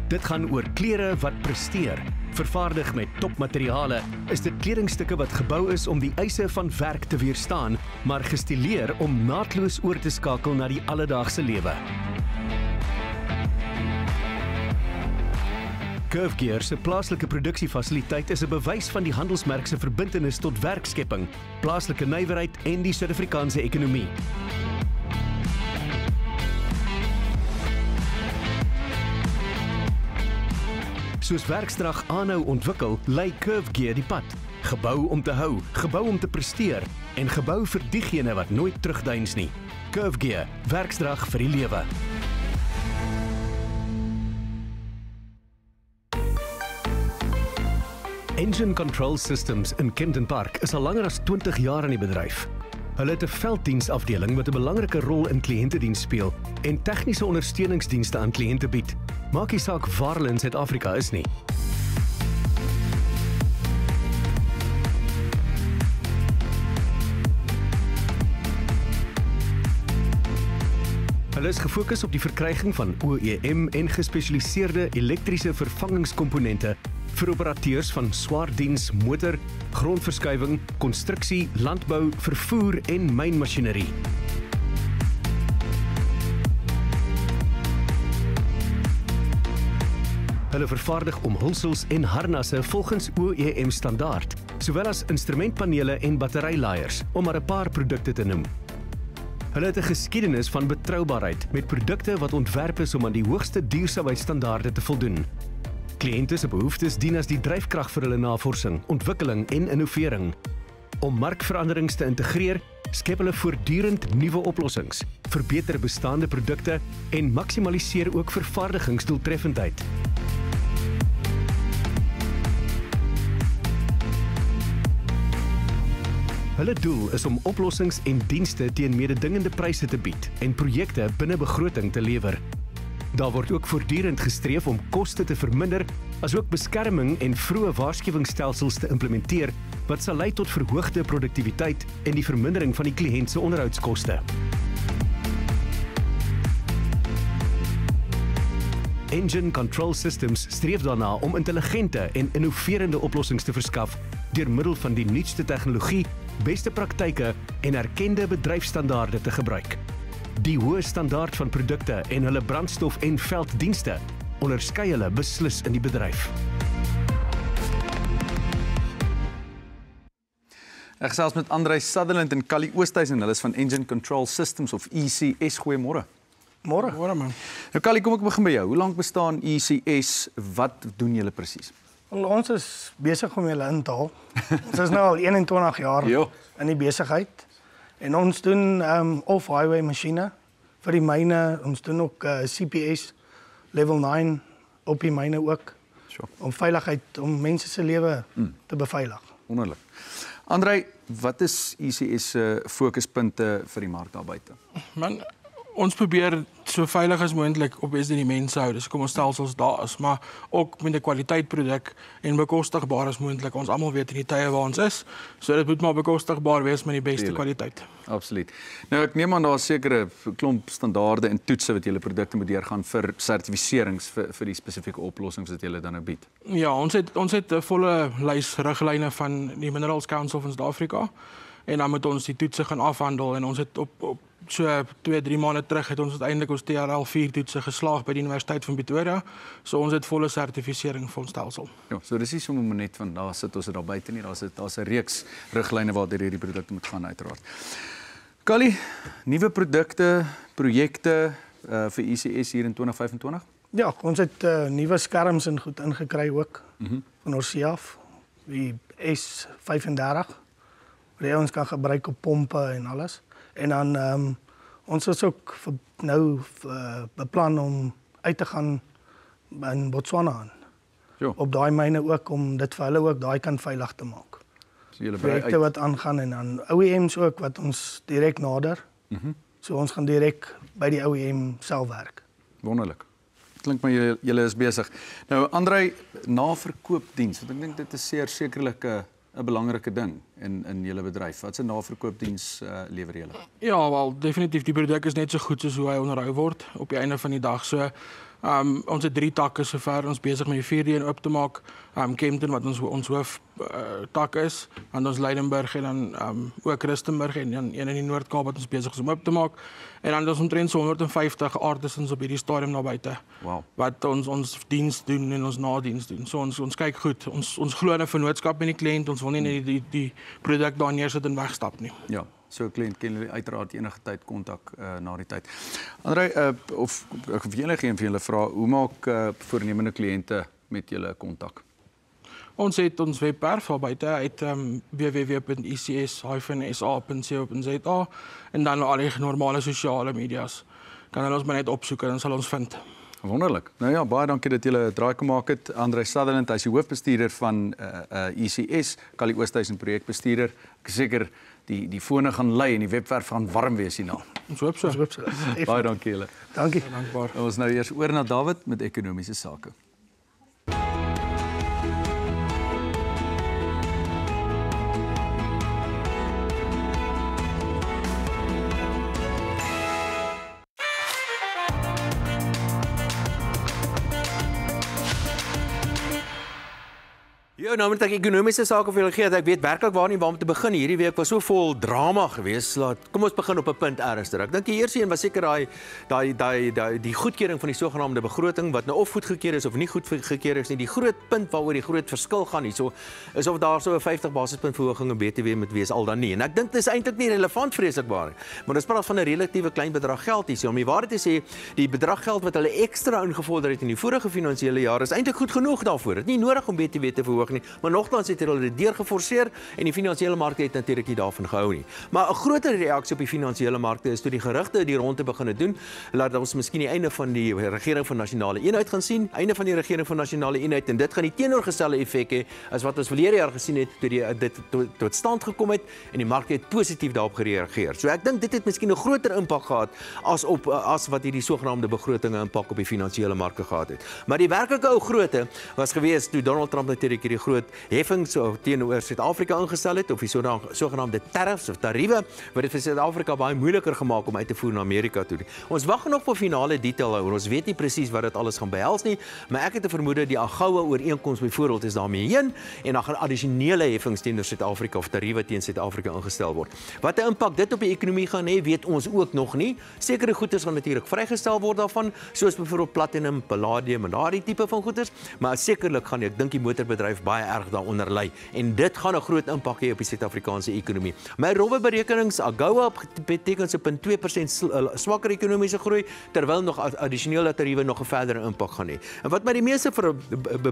Dit gaan oor klere wat presteer. Vervaardig met topmateriale, is dit kledingstukke wat gebou is om die eise van werk te weerstaan, maar gestileer om naadloos oor te skakel na die alledaagse lewe. Curve Gear se plaaslike produksiefasiliteit is 'n bewys van die handelsmerk se verbintenis tot werkskepping, plaaslike nywerheid en die Suid-Afrikaanse ekonomie. Soos werksdrag aanhou ontwikkel, lei Curve Gear die pad. Gebou om te hou, gebou om te presteer en gebou vir diegene wat nooit terugdeins nie. Curve Gear, werksdrag vir die lewe. Engine Control Systems in Kempton Park is al langer as 20 jaar in die bedryf. Hulle het 'n velddiensafdeling wat 'n belangrike rol in kliëntediens speel en tegniese ondersteuningsdienste aan kliënte bied. Maak nie saak waar hulle in Suid-Afrika is nie. Hulle is gefokus op die verkryging van OEM en gespesialiseerde elektriese vervangingskomponente vir operateurs van swaardiens, motor, grondverskuiwing, konstruksie, landbou, vervoer en mynmasjinerie. Hulle vervaardig omhulsels en harnasse volgens OEM standaard, sowel as instrumentpanele en batterylaaiers, om maar 'n paar produkte te noem. Hulle het 'n geskiedenis van betroubaarheid met produkte wat ontwerp is om aan die hoogste duursaamheidsstandaarde te voldoen. Kliënte se behoeftes dien as die dryfkrag vir hulle navorsing, ontwikkeling en innovering. Om markveranderings te integreer, skep hulle voortdurend nuwe oplossings, verbeter bestaande produkte en maksimaliseer ook vervaardigingsdoeltreffendheid. Hulle doel is om oplossings en dienste teen mededingende pryse te bied en projekte binne begroting te lewer. Daar word ook voortdurend gestreef om koste te verminder, asook beskerming en vroeë waarskuwingsstelsels te implementeer wat sal lei tot verhoogde produktiwiteit en die vermindering van die kliënt se onderhoudskoste. Engine Control Systems streef daarna om intelligente en innoverende oplossings te verskaf deur middel van die nuutste tegnologie, beste praktyke en erkende bedryfstandaarde te gebruik. Die hoë standaard van produkte en hulle brandstof- en velddienste onderskei hulle beslis in die bedryf. Ek gesels met Andrei Sutherland en Callie Oosthuizen, hulle is van Engine Control Systems of ECS. Goeiemôre. Môre. Môre man. Nou Callie, kom ek begin by jou. Hoe lank bestaan ECS? Wat doen julle presies? Ons is besig om julle in te haal. Ons is nou al 21 jaar in die besigheid. En ons doen off-highway masjiene vir die myne. Ons doen ook CPS level 9 op die myne ook. Om veiligheid, om mense se lewe te beveilig. Wonderlik. Andrei, wat is ECS se fokuspunte vir die mark daar buite? Man, ons probeer so veilig as moontlik op die mense hou. Dis kom ons stelsels daar is, maar ook met 'n kwaliteitproduk en bekostigbaar as moontlik. Ons almal weet in die tye waar ons is, so dit moet maar bekostigbaar wees met die beste kwaliteit. Absoluut. Nou ek neem aan daar is sekere klomp standaarde en toetse wat julle produkte moet deurgaan vir sertifiserings vir die spesifieke oplossings wat julle dan nou bied. Ja, ons het 'n volle lys riglyne van die Minerals Council van Suid-Afrika en dan moet ons die toetse gaan afhandel en ons het op so 2-3 maande terug het ons uiteindelik ons TRL 4 toetse geslaag by die Universiteit van Pretoria. So ons het volle sertifisering vir ons stelsel. Ja, so dis nie sommer net van daar sit ons daar buite nie, daar's 'n reeks riglyne waardeur hierdie produkte moet gaan uiteraard. Callie, nuwe produkte, projekte vir ECS hier in 2025? Ja, ons het nuwe skerms en goed ingekry ook van ons af. Die S35 wat ons kan gebruik op pompe en alles. En dan ons is ook nou beplan om uit te gaan in Botswana aan. Op daai myne ook om dit vir hulle ook daai kan veilig te maak. So julle projekte wat aangaan en dan OEMs ook wat ons direk nader. So ons gaan direk by die OEM self werk. Wonderlik. Klink maar julle is besig. Nou Andrei, naverkoopdiens, want ek dink dit is sekerlik 'n belangrike ding in julle bedryf. Wat 'n naverkoopdiens lewer julle? Ja, wel definitief die produk is net so goed soos hoe hy onderhou word op die einde van die dag. So ons het 3 takke sover ons besig met die 4de een oop te maak. Kempton wat ons hoof tak is, dan ons Leidenburg en dan ook Rustenburg en dan een in die Noord-Kaap wat ons besig is om oop te maak. En dan is omtrent so 150 artisans op hierdie stadium daar buite. Wow. Wat ons diens doen en ons nadiens doen. So ons kyk goed. Ons glo in 'n vennootskap met die kliënt. Ons wil nie net die produk daar neersit en wegstap nie. Ja. So 'n kliënt kan julle uiteraard enige tyd kontak na die tyd. Andrei, of ek wil enige een van julle vra, hoe maak voornemende kliënte met julle kontak? Ons het ons webwerf daar buite uit www.ecs-sa.co.za en dan al die normale sosiale media's. Kan hulle ons maar net opsoek en dan sal ons vind. Wonderlik. Nou ja, baie dankie dat julle 'n draai gemaak het. Andre Sutherland, hy's die hoofbestuurder van ECS, Kali Oosthuizen projekbestuurder. Ek is seker die fone gaan lei en die webwerf gaan warm wees hierna. Ons hoop so. Baie dankie julle. Dankie. Dankbaar. Ons nou eers oor na David met ekonomiese sake. Ja, nou met ek ekonomiese sake vir julle gee, ek weet werklik waar nie waar om te begin. Hierdie week was so vol drama geweest. Kom ons begin op 'n punt ernstig. Ek dink die eerste een was seker die goedkeuring van die sogenaamde begroting wat nou of goedgekeur is of nie goedgekeur is nie. Die groot punt waaroor die groot verskil gaan hierso is of daar so 'n 50 basispunt verhoging in BTW moet wees al dan nie. En ek dink dit is eintlik nie relevant vreeslikbaar nie. Maar ons praat van 'n relatiewe klein bedrag geld hierso. Om die waarheid te sê, die bedrag geld wat hulle ekstra ingevorder het in die vorige finansiële jaar is eintlik goed genoeg daarvoor. Dit is nie nodig om BTW te verhoog nie, maar nogtans het hulle dit deurgeforseer en die finansiële markte het natuurlik nie daarvan gehou nie. Maar 'n groter reaksie op die finansiële markte is toe die gerugte die rondte begine doen, laat ons miskien die einde van die regering van nasionale eenheid gaan sien, einde van die regering van nasionale eenheid, en dit gaan die teenoorgestelde effek hê as wat ons verlede jaar gesien het toe dit tot stand gekom het en die markte het positief daarop gereageer. So ek dink dit het miskien 'n groter impak gehad as wat hierdie sogenaamde begrotinge impak op die finansiële markte gehad het. Maar die werklike ou grootte was gewees toe Donald Trump natuurlik hierdie groot heffings teenoor Suid-Afrika ingestel het, of die sogenaamde tariffs of tariewe, wat dit vir Suid-Afrika baie moeiliker gemaak om uit te voer na Amerika toe. Ons wag nog vir finale detail oor. Ons weet nie presies wat dit alles gaan behels nie, maar ek het 'n vermoede die AGOA ooreenkoms byvoorbeeld is daarmee heen en dan gaan addisionele heffings teenoor Suid-Afrika of tariewe teen Suid-Afrika ingestel word. Wat 'n impak dit op die ekonomie gaan hê, weet ons ook nog nie. Sekere goederes gaan natuurlik vrygestel word daarvan, soos byvoorbeeld platinum, palladium en daardie tipe van goederes, maar sekerlik gaan ek dink die motorbedryf baie erg daaronder lê en dit gaan 'n groot impak hê op die Suid-Afrikaanse ekonomie. My rowwe berekenings, AGOA beteken so 0.2% swakker ekonomiese groei, terwyl nog addisionele tariewe nog 'n verdere impak gaan hê. En wat my die meeste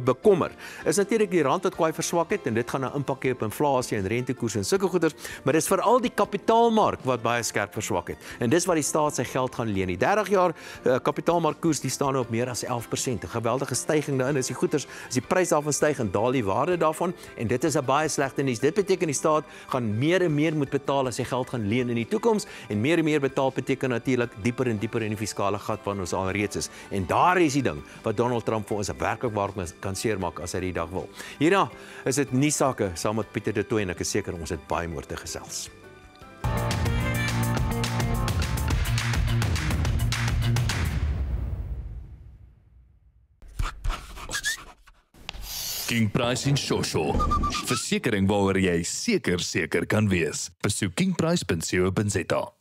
bekommer, is natuurlik die rand wat kwai verswak het en dit gaan 'n impak hê op inflasie en rentekoerse en sulke goeders, maar dis veral die kapitaalmark wat baie skerp verswak het. En dis waar die staat sy geld gaan leen. Die 30 jaar kapitaalmarkkoers die staan op meer as 11%. 'n Geweldige stygings daarin. As die goeders, as die prys daarvan styg en daal die waarde daarvan, en dit is 'n baie slegte nuus. Dit beteken die staat gaan meer en meer moet betaal as hy geld gaan leen in die toekoms, en meer betaal beteken natuurlik dieper en dieper in die fiskale gat wat ons al reeds is. En daar is die ding wat Donald Trump vir ons werklik waar kan seermaak as hy die dag wil. Hierna is dit nie sake saam met Pieter de Tooy en ek is seker ons het baie meer te gesels. King Price en Shosho. Versekering waaroor jy seker kan wees. Besoek kingprice.co.za.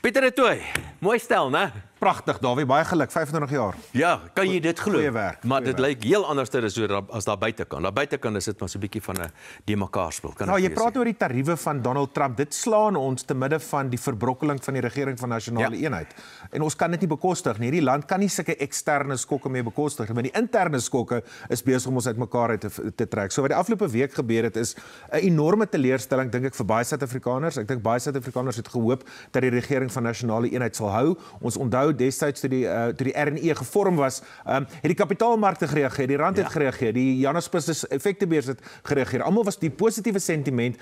Pieter de Tooy, mooi stel, né? Pragtig, Dawie, baie geluk, 25 jaar. Ja, kan jy dit glo? Goeie werk. Maar dit lyk heel anders as daar buite kan. Daar buite kan is dit maar so 'n bietjie van 'n die mekaar speel. Nou, jy praat oor die tariewe van Donald Trump. Dit slaan ons te midde van die verbrokkeling van die regering van nasionale eenheid. En ons kan dit nie bekostig nie. Hierdie land kan nie sulke eksterne skokke meer bekostig nie, maar die interne skokke is besig om ons uitmekaar uit te trek. So wat die afgelope week gebeur het is 'n enorme teleurstelling dink ek vir baie Suid-Afrikaners. Ek dink baie Suid-Afrikaners het gehoop dat die regering van nasionale eenheid sal hou. Ons onthou destyds toe die RNE gevorm was, het die kapitaalmarkte gereageer, die rand het gereageer, die Johannesburgse effektebeurs het gereageer. Almal was die positiewe sentiment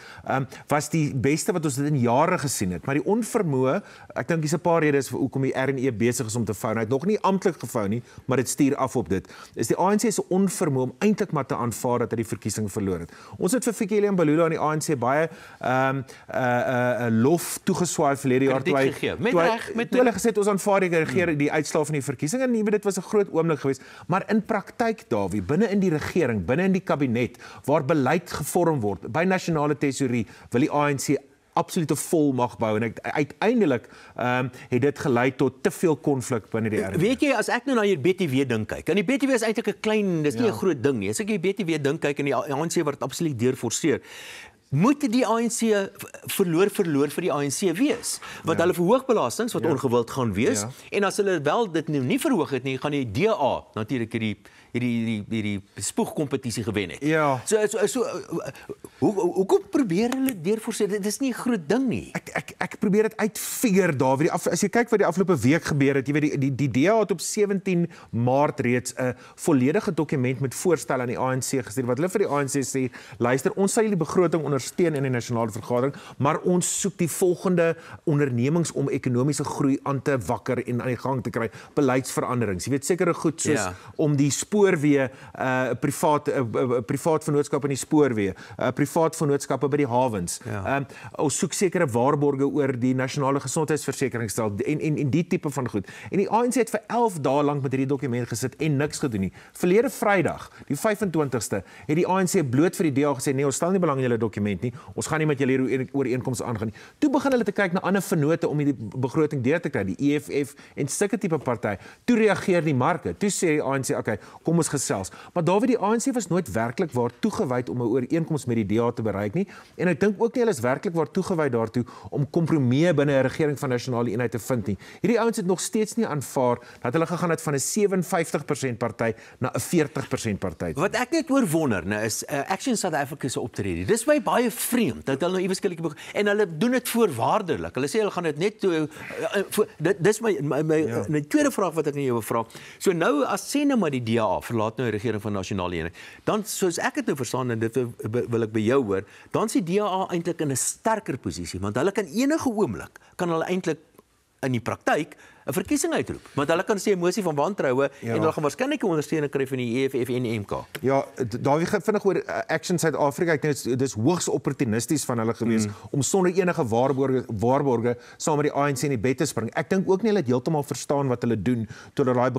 was die beste wat ons dit in jare gesien het. Maar die onvermoë, ek dink dis 'n paar redes vir hoekom die RNE besig is om te vou. Hy het nog nie amptelik gevou nie, maar dit stuur af op dit. Is die ANC se onvermoë om eintlik maar te aanvaar dat hy die verkiesing verloor het. Ons het vir Fikile Mbalula aan die ANC baie lof toegeswaai verlede jaar toe hulle gesê het ons aanvaar die regering die uitslae van die verkiesing, en dit was 'n groot oomblik geweest, maar in praktyk, Dawie, binne in die regering, binne in die kabinet waar beleid gevorm word by nasionale tesourie, wil die ANC absolute volmag bou, en uiteindelik het dit gelei tot te veel konflik binne die RNE. Weet jy, as ek nou na hier BTW ding kyk, en die BTW is eintlik 'n klein, dis nie 'n groot ding nie. As ek hier BTW ding kyk en die ANC word absoluut deurforceer, moet die ANC verloor vir die ANC wees, want hulle verhoog belastings wat ongewild gaan wees, en as hulle wel dit nou nie verhoog het nie, gaan die DA natuurlik hierdie spoegkompetisie gewen het. Ja. Hoekom probeer hulle deurforceer? Dit is nie 'n groot ding nie. Ek probeer dit uitfigure daar. As jy kyk wat die afgelope week gebeur het, jy weet die DA het op 17 Maart reeds 'n volledige dokument met voorstelle aan die ANC gestuur wat hulle vir die ANC sê, luister, ons sal julle begroting ondersteun in die nasionale vergadering, maar ons soek die volgende ondernemings om ekonomiese groei aan te wakker en aan die gang te kry, beleidsveranderings. Jy weet sekere goed soos om die spoorweë privaat vennootskappe in die spoorweë, privaat vennootskappe by die hawens. Ons soek sekere waarborge oor die nasionale gesondheidsversekeringsstelsel en die tipe van goed. En die ANC het vir 11 dae lank met hierdie dokument gesit en niks gedoen nie. Verlede Vrydag, die 25ste, het die ANC bloot vir die DA gesê, nee, ons stel nie belang in julle dokument nie. Ons gaan nie met julle hierdie ooreenkomste aangaan nie. Toe begin hulle te kyk na ander vennote om die begroting deur te kry, die EFF en sulke tipe party. Toe reageer die marke. Toe sê die ANC, okay, kom ons gesels. Maar Dawie, die ANC was nooit werklik waar toegewyd om 'n ooreenkoms met die DA te bereik nie. En ek dink ook nie hulle is werklik waar toegewyd daartoe om kompromieë binne 'n regering van nasionale eenheid te vind nie. Hierdie ouens het nog steeds nie aanvaar dat hulle gegaan het van 'n 57% party na 'n 40% party. Wat ek net oor wonder, nou is Action South Africa se optrede. Dis my baie vreemd dat hulle nou iewers skielik en hulle doen dit voorwaardelik. Hulle sê hulle gaan dit net dis my tweede vraag wat ek aan jou wil vra. So nou as sê nou maar die DA verlaat nou die regering van nasionale eenheid, dan soos ek dit nou verstaan en dit wil ek by jou hoor, dan is die DA eintlik in 'n sterker posisie, want hulle kan enige oomblik eintlik in die praktyk 'n verkiesing uitroep, want hulle kan sê 'n mosie van wantroue en hulle gaan waarskynlik 'n ondersteuning kry van die EFF en die MK. Ja, daar vinnig oor Action South Africa, ek dink dis hoogs opportunisties van hulle gewees om sonder enige waarborge saam met die ANC in die bed te spring. Ek dink ook nie hulle het heeltemal verstaan wat hulle doen toe hulle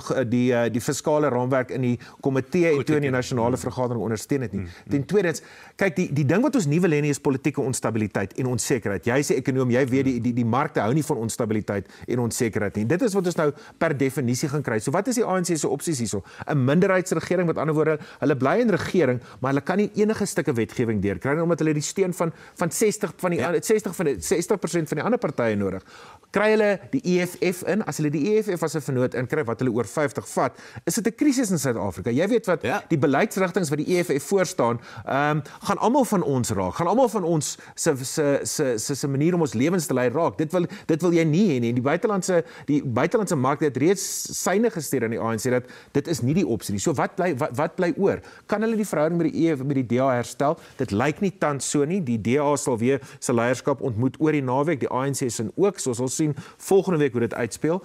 die fiskale raamwerk in die komitee en toe in die nasionale vergadering ondersteun het nie. Ten tweede, kyk die ding wat ons nie wil hê nie is politieke onstabiliteit en onsekerheid. Jy sê ekonom, jy weet die markte hou nie van onstabiliteit en onsekerheid nie. Dit is wat ons nou per definisie gaan kry. So wat is die ANC se opsies hierso? 'n minderheidsregering, met ander woorde, hulle bly in regering, maar hulle kan nie enige stukke wetgewing deurkry omdat hulle die steun van 60% van die ander partye nodig. Kry hulle die EFF in, as hulle die EFF as 'n vennoot inkry wat hulle oor 50 vat, is dit 'n krisis in Suid-Afrika. Jy weet wat die beleidsrigtings wat die EFF voorstaan, gaan almal van ons raak, gaan almal van ons se manier om ons lewens te lei raak. Dit wil jy nie hê nie. Die buitelandse mark het reeds syne gestuur aan die ANC dat dit is nie die opsie nie. So wat bly oor? Kan hulle die verhouding met die EFF met die DA herstel? Dit lyk nie tans so nie. Die DA sal weer sy leierskap ontmoet oor die naweek. Die ANC is ook, soos ons sien volgende week hoe dit uitspeel.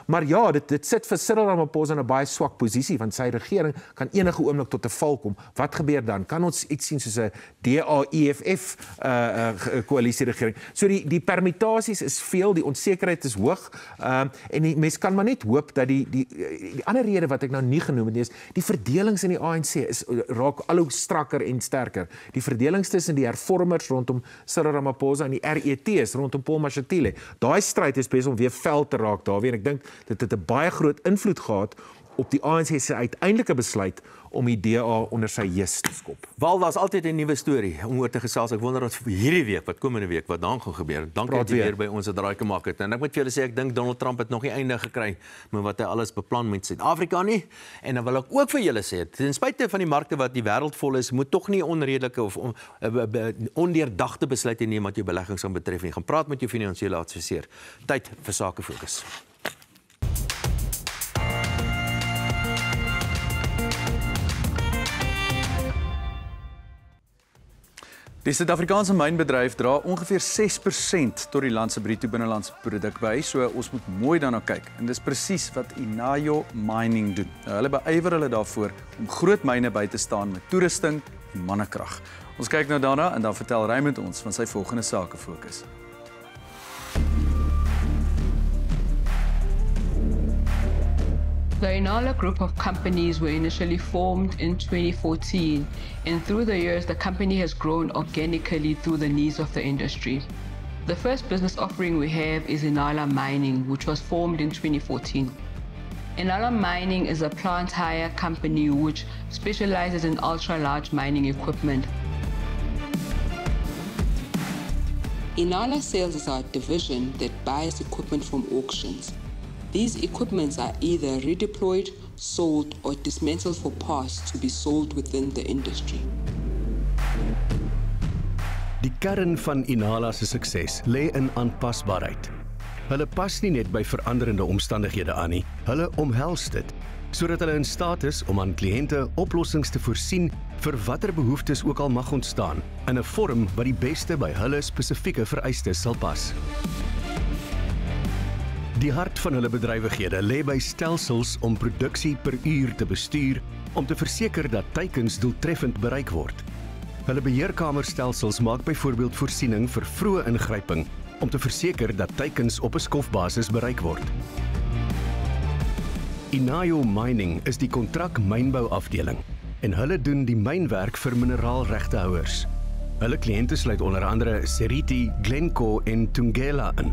Maar ja, dit sit vir Cyril Ramaphosa in 'n baie swak posisie, want sy regering kan enige oomblik tot 'n val kom. Wat gebeur dan? Kan ons iets sien soos 'n DA-EFF koalisie regering? So die permutasies is veel, die onsekerheid is hoog. En die mens kan maar net hoop dat die ander rede wat ek nou nie genoem het is, die verdelings in die ANC raak al hoe strakker en sterker. Die verdelings tussen die hervormers rondom Cyril Ramaphosa en die RET's rondom Paul Mashatile. Daai stryd is besig om weer vel te raak daar weer. Ek dink dit het 'n baie groot invloed gehad op die ANC se uiteindelike besluit om die DA onder sy jes te skop. Wel, daar's altyd 'n nuwe storie om oor te gesels. Ek wonder wat hierdie week, wat komende week, wat dan gaan gebeur. Dankie dat jy weer by ons 'n draai gemaak het. En ek moet vir julle sê, ek dink Donald Trump het nog nie einde gekry met wat hy alles beplan met Suid-Afrika nie. En dan wil ek ook vir julle sê, ten spyte van die markte wat die wêreld vol is, moet tog nie onredelike of ondeurdagte besluite neem wat jou beleggings gaan betref nie. Gaan praat met jou finansiële adviseur. Tyd vir Sake Fokus. Die Suid-Afrikaanse mynbedryf dra ongeveer 6% tot die land se bruto binnelandse produk by, so ons moet mooi daarna kyk. En dis presies wat Inayo Mining doen. Hulle beywer hulle daarvoor om groot myne by te staan met toerusting en mannekrag. Ons kyk nou daarna en dan vertel Raymond ons van sy volgende Sake Fokus. The Inala group of companies were initially formed in 2014, and through the years, the company has grown organically through the needs of the industry. The first business offering we have is Inala Mining, which was formed in 2014. Inala Mining is a plant hire company which specializes in ultra-large mining equipment. Inala Sales is our division that buys equipment from auctions. These equipments are either redeployed, sold, or dismantled for parts to be sold within the industry. Die kern van Inhala se sukses lê in aanpasbaarheid. Hulle pas nie net by veranderende omstandighede aan nie, hulle omhels dit, sodat hulle in staat is om aan kliënte oplossings te voorsien vir watter behoeftes ook al mag ontstaan, in 'n vorm wat die beste by hulle spesifieke vereistes sal pas. Die hart van hulle bedrywighede lê by stelsels om produksie per uur te bestuur, om te verseker dat teikens doeltreffend bereik word. Hulle beheerkamerstelsels maak byvoorbeeld voorsiening vir vroeë ingryping, om te verseker dat teikens op 'n skofbasis bereik word. Inayo Mining is die kontrak mynbouafdeling en hulle doen die mynwerk vir mineraalregtehouers. Hulle kliënte sluit onder andere Seriti, Glencore en Thungela in.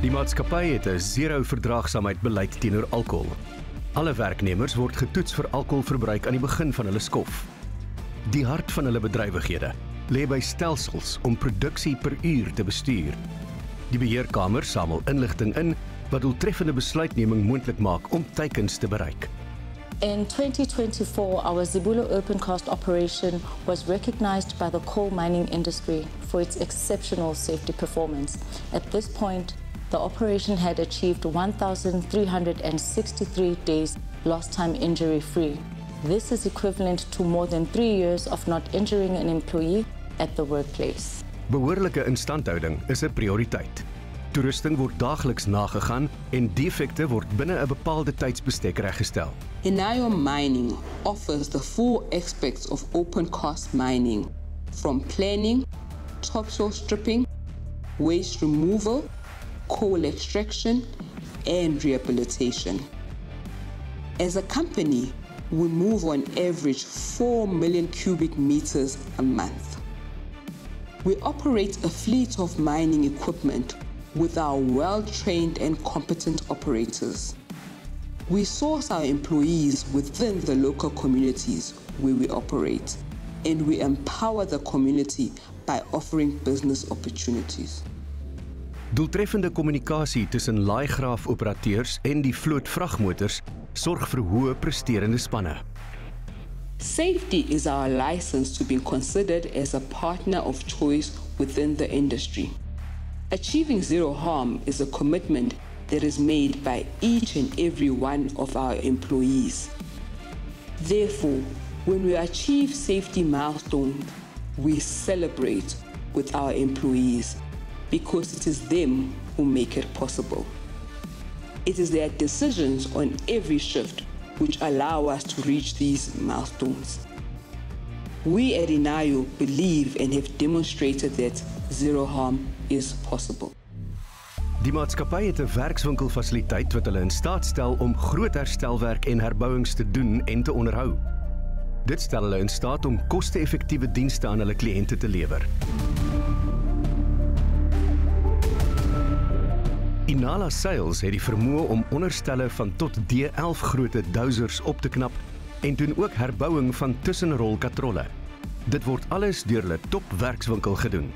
Die maatskappy het 'n zero verdraagsaamheid beleid teenoor alkohol. Alle werknemers word getoets vir alkoholverbruik aan die begin van hulle skof. Die hart van hulle bedrywighede lê by stelsels om produksie per uur te bestuur. Die beheerkamer samel inligting in wat doeltreffende besluitneming moontlik maak om teikens te bereik. In 2024, our Zibulo open cast operation was recognized by the coal mining industry for its exceptional safety performance. At this point, the operation had achieved 1,363 days lost time injury free. This is equivalent to more than 3 years of not injuring an employee at the workplace. Behoorlike instandhouding is 'n prioriteit. Toerusting word daagliks nagegaan en defekte word binne 'n bepaalde tydsbestek reggestel. Inayo Mining offers the full aspects of open cast mining, from planning, topsoil stripping, waste removal, coal extraction, and rehabilitation. As a company, we move on average 4 million cubic meters a month. We operate a fleet of mining equipment with our well-trained and competent operators. We source our employees within the local communities where we operate, and we empower the community by offering business opportunities. Doeltreffende kommunikasie tussen laaigraafoperateurs en die vloot vragmotors sorg vir hoë presterende spanne. Safety is our license to be considered as a partner of choice within the industry. Achieving zero harm is a commitment that is made by each and every one of our employees. Therefore, when we achieve safety milestones, we celebrate with our employees because it is them who make it possible. It is their decisions on every shift which allow us to reach these milestones. We at Inayo believe and have demonstrated that zero harm is possible. Die maatskappy het 'n werkswinkelfasiliteit wat hulle in staat stel om groot herstelwerk en herbouings te doen en te onderhou. Dit stel hulle in staat om koste-effektiewe dienste aan hulle kliënte te lewer. Inhala Sales het die vermoë om onderstelle van tot D11 grootte dozers op te knap en doen ook herbouing van tussenrolkatrolle. Dit word alles deur hulle top werkswinkel gedoen.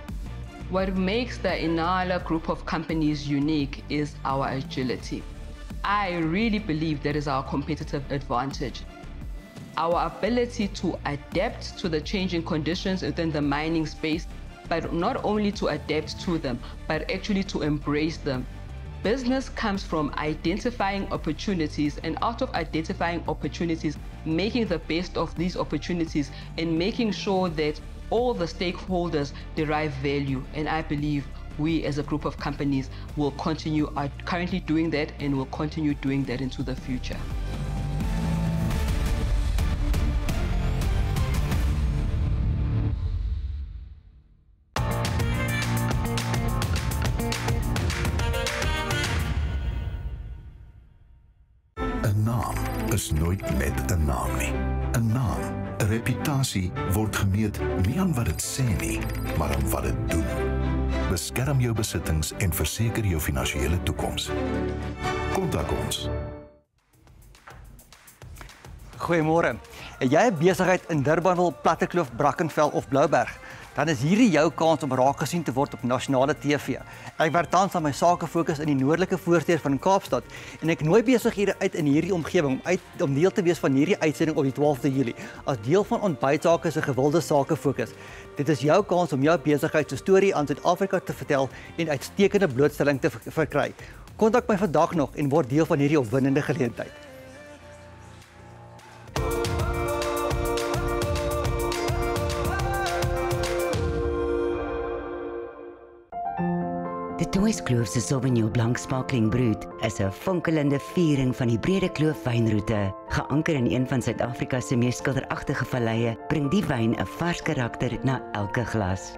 What makes the Inhala group of companies unique is our agility. I really believe that is our competitive advantage. Our ability to adapt to the changing conditions within the mining space, but not only to adapt to them, but actually to embrace them. Business comes from identifying opportunities, and out of identifying opportunities, making the best of these opportunities and making sure that all the stakeholders derive value. And I believe we as a group of companies will continue, are currently doing that and will continue doing that into the future. Is nooit net 'n naam nie. 'n Naam, 'n reputasie word gemeet nie aan wat dit sê nie, maar aan wat dit doen. Beskerm jou besittings en verseker jou finansiële toekoms. Kontak ons. Goeiemôre. Het jy 'n besigheid in Durbanville, Plattekloof, Brackenfell of Blouberg? Dan is hierdie jou kans om raak gesien te word op nasionale TV. Ek werk tans aan my sake fokus in die noordelike voorstede van Kaapstad en ek nooi besighede uit in hierdie omgewing om deel te wees van hierdie uitsending op die 12de Julie as deel van Ontbytsake se gewilde sake fokus. Dit is jou kans om jou besigheid se storie aan Suid-Afrika te vertel en uitstekende blootstelling te verkry. Kontak my vandag nog en word deel van hierdie opwindende geleentheid. De Toeiskloof se Sauvignon Blanc Sparkling Brut is 'n fonkelende viering van die Brede Kloof wynroete. Geanker in een van Suid-Afrika se mees skilderagtige valleie, bring die wyn 'n vars karakter na elke glas.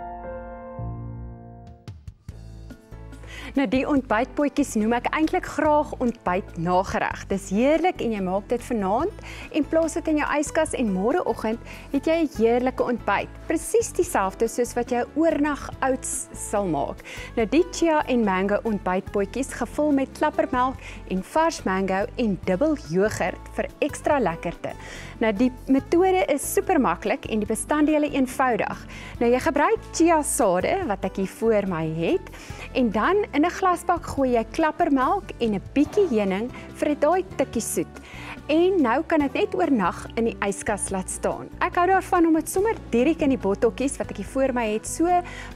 Nou die ontbytpotjies noem ek eintlik graag ontbyt nagereg. Dis heerlik en jy maak dit vanaand en plaas dit in jou yskas en môreoggend het jy 'n heerlike ontbyt. Presies dieselfde soos wat jy oornag oats sal maak. Nou die chia en mango ontbytpotjies gevul met klappermelk en vars mango en dubbel jogurt vir ekstra lekkerte. Nou die metode is super maklik en die bestanddele eenvoudig. Nou jy gebruik chia sade wat ek hier voor my het en dan in 'n glasbak gooi jy klappermelk en 'n bietjie heuning vir daai tikkie soet. En nou kan dit net oornag in die yskas laat staan. Ek hou daarvan om dit sommer direk in die botteltjies wat ek hier voor my het, so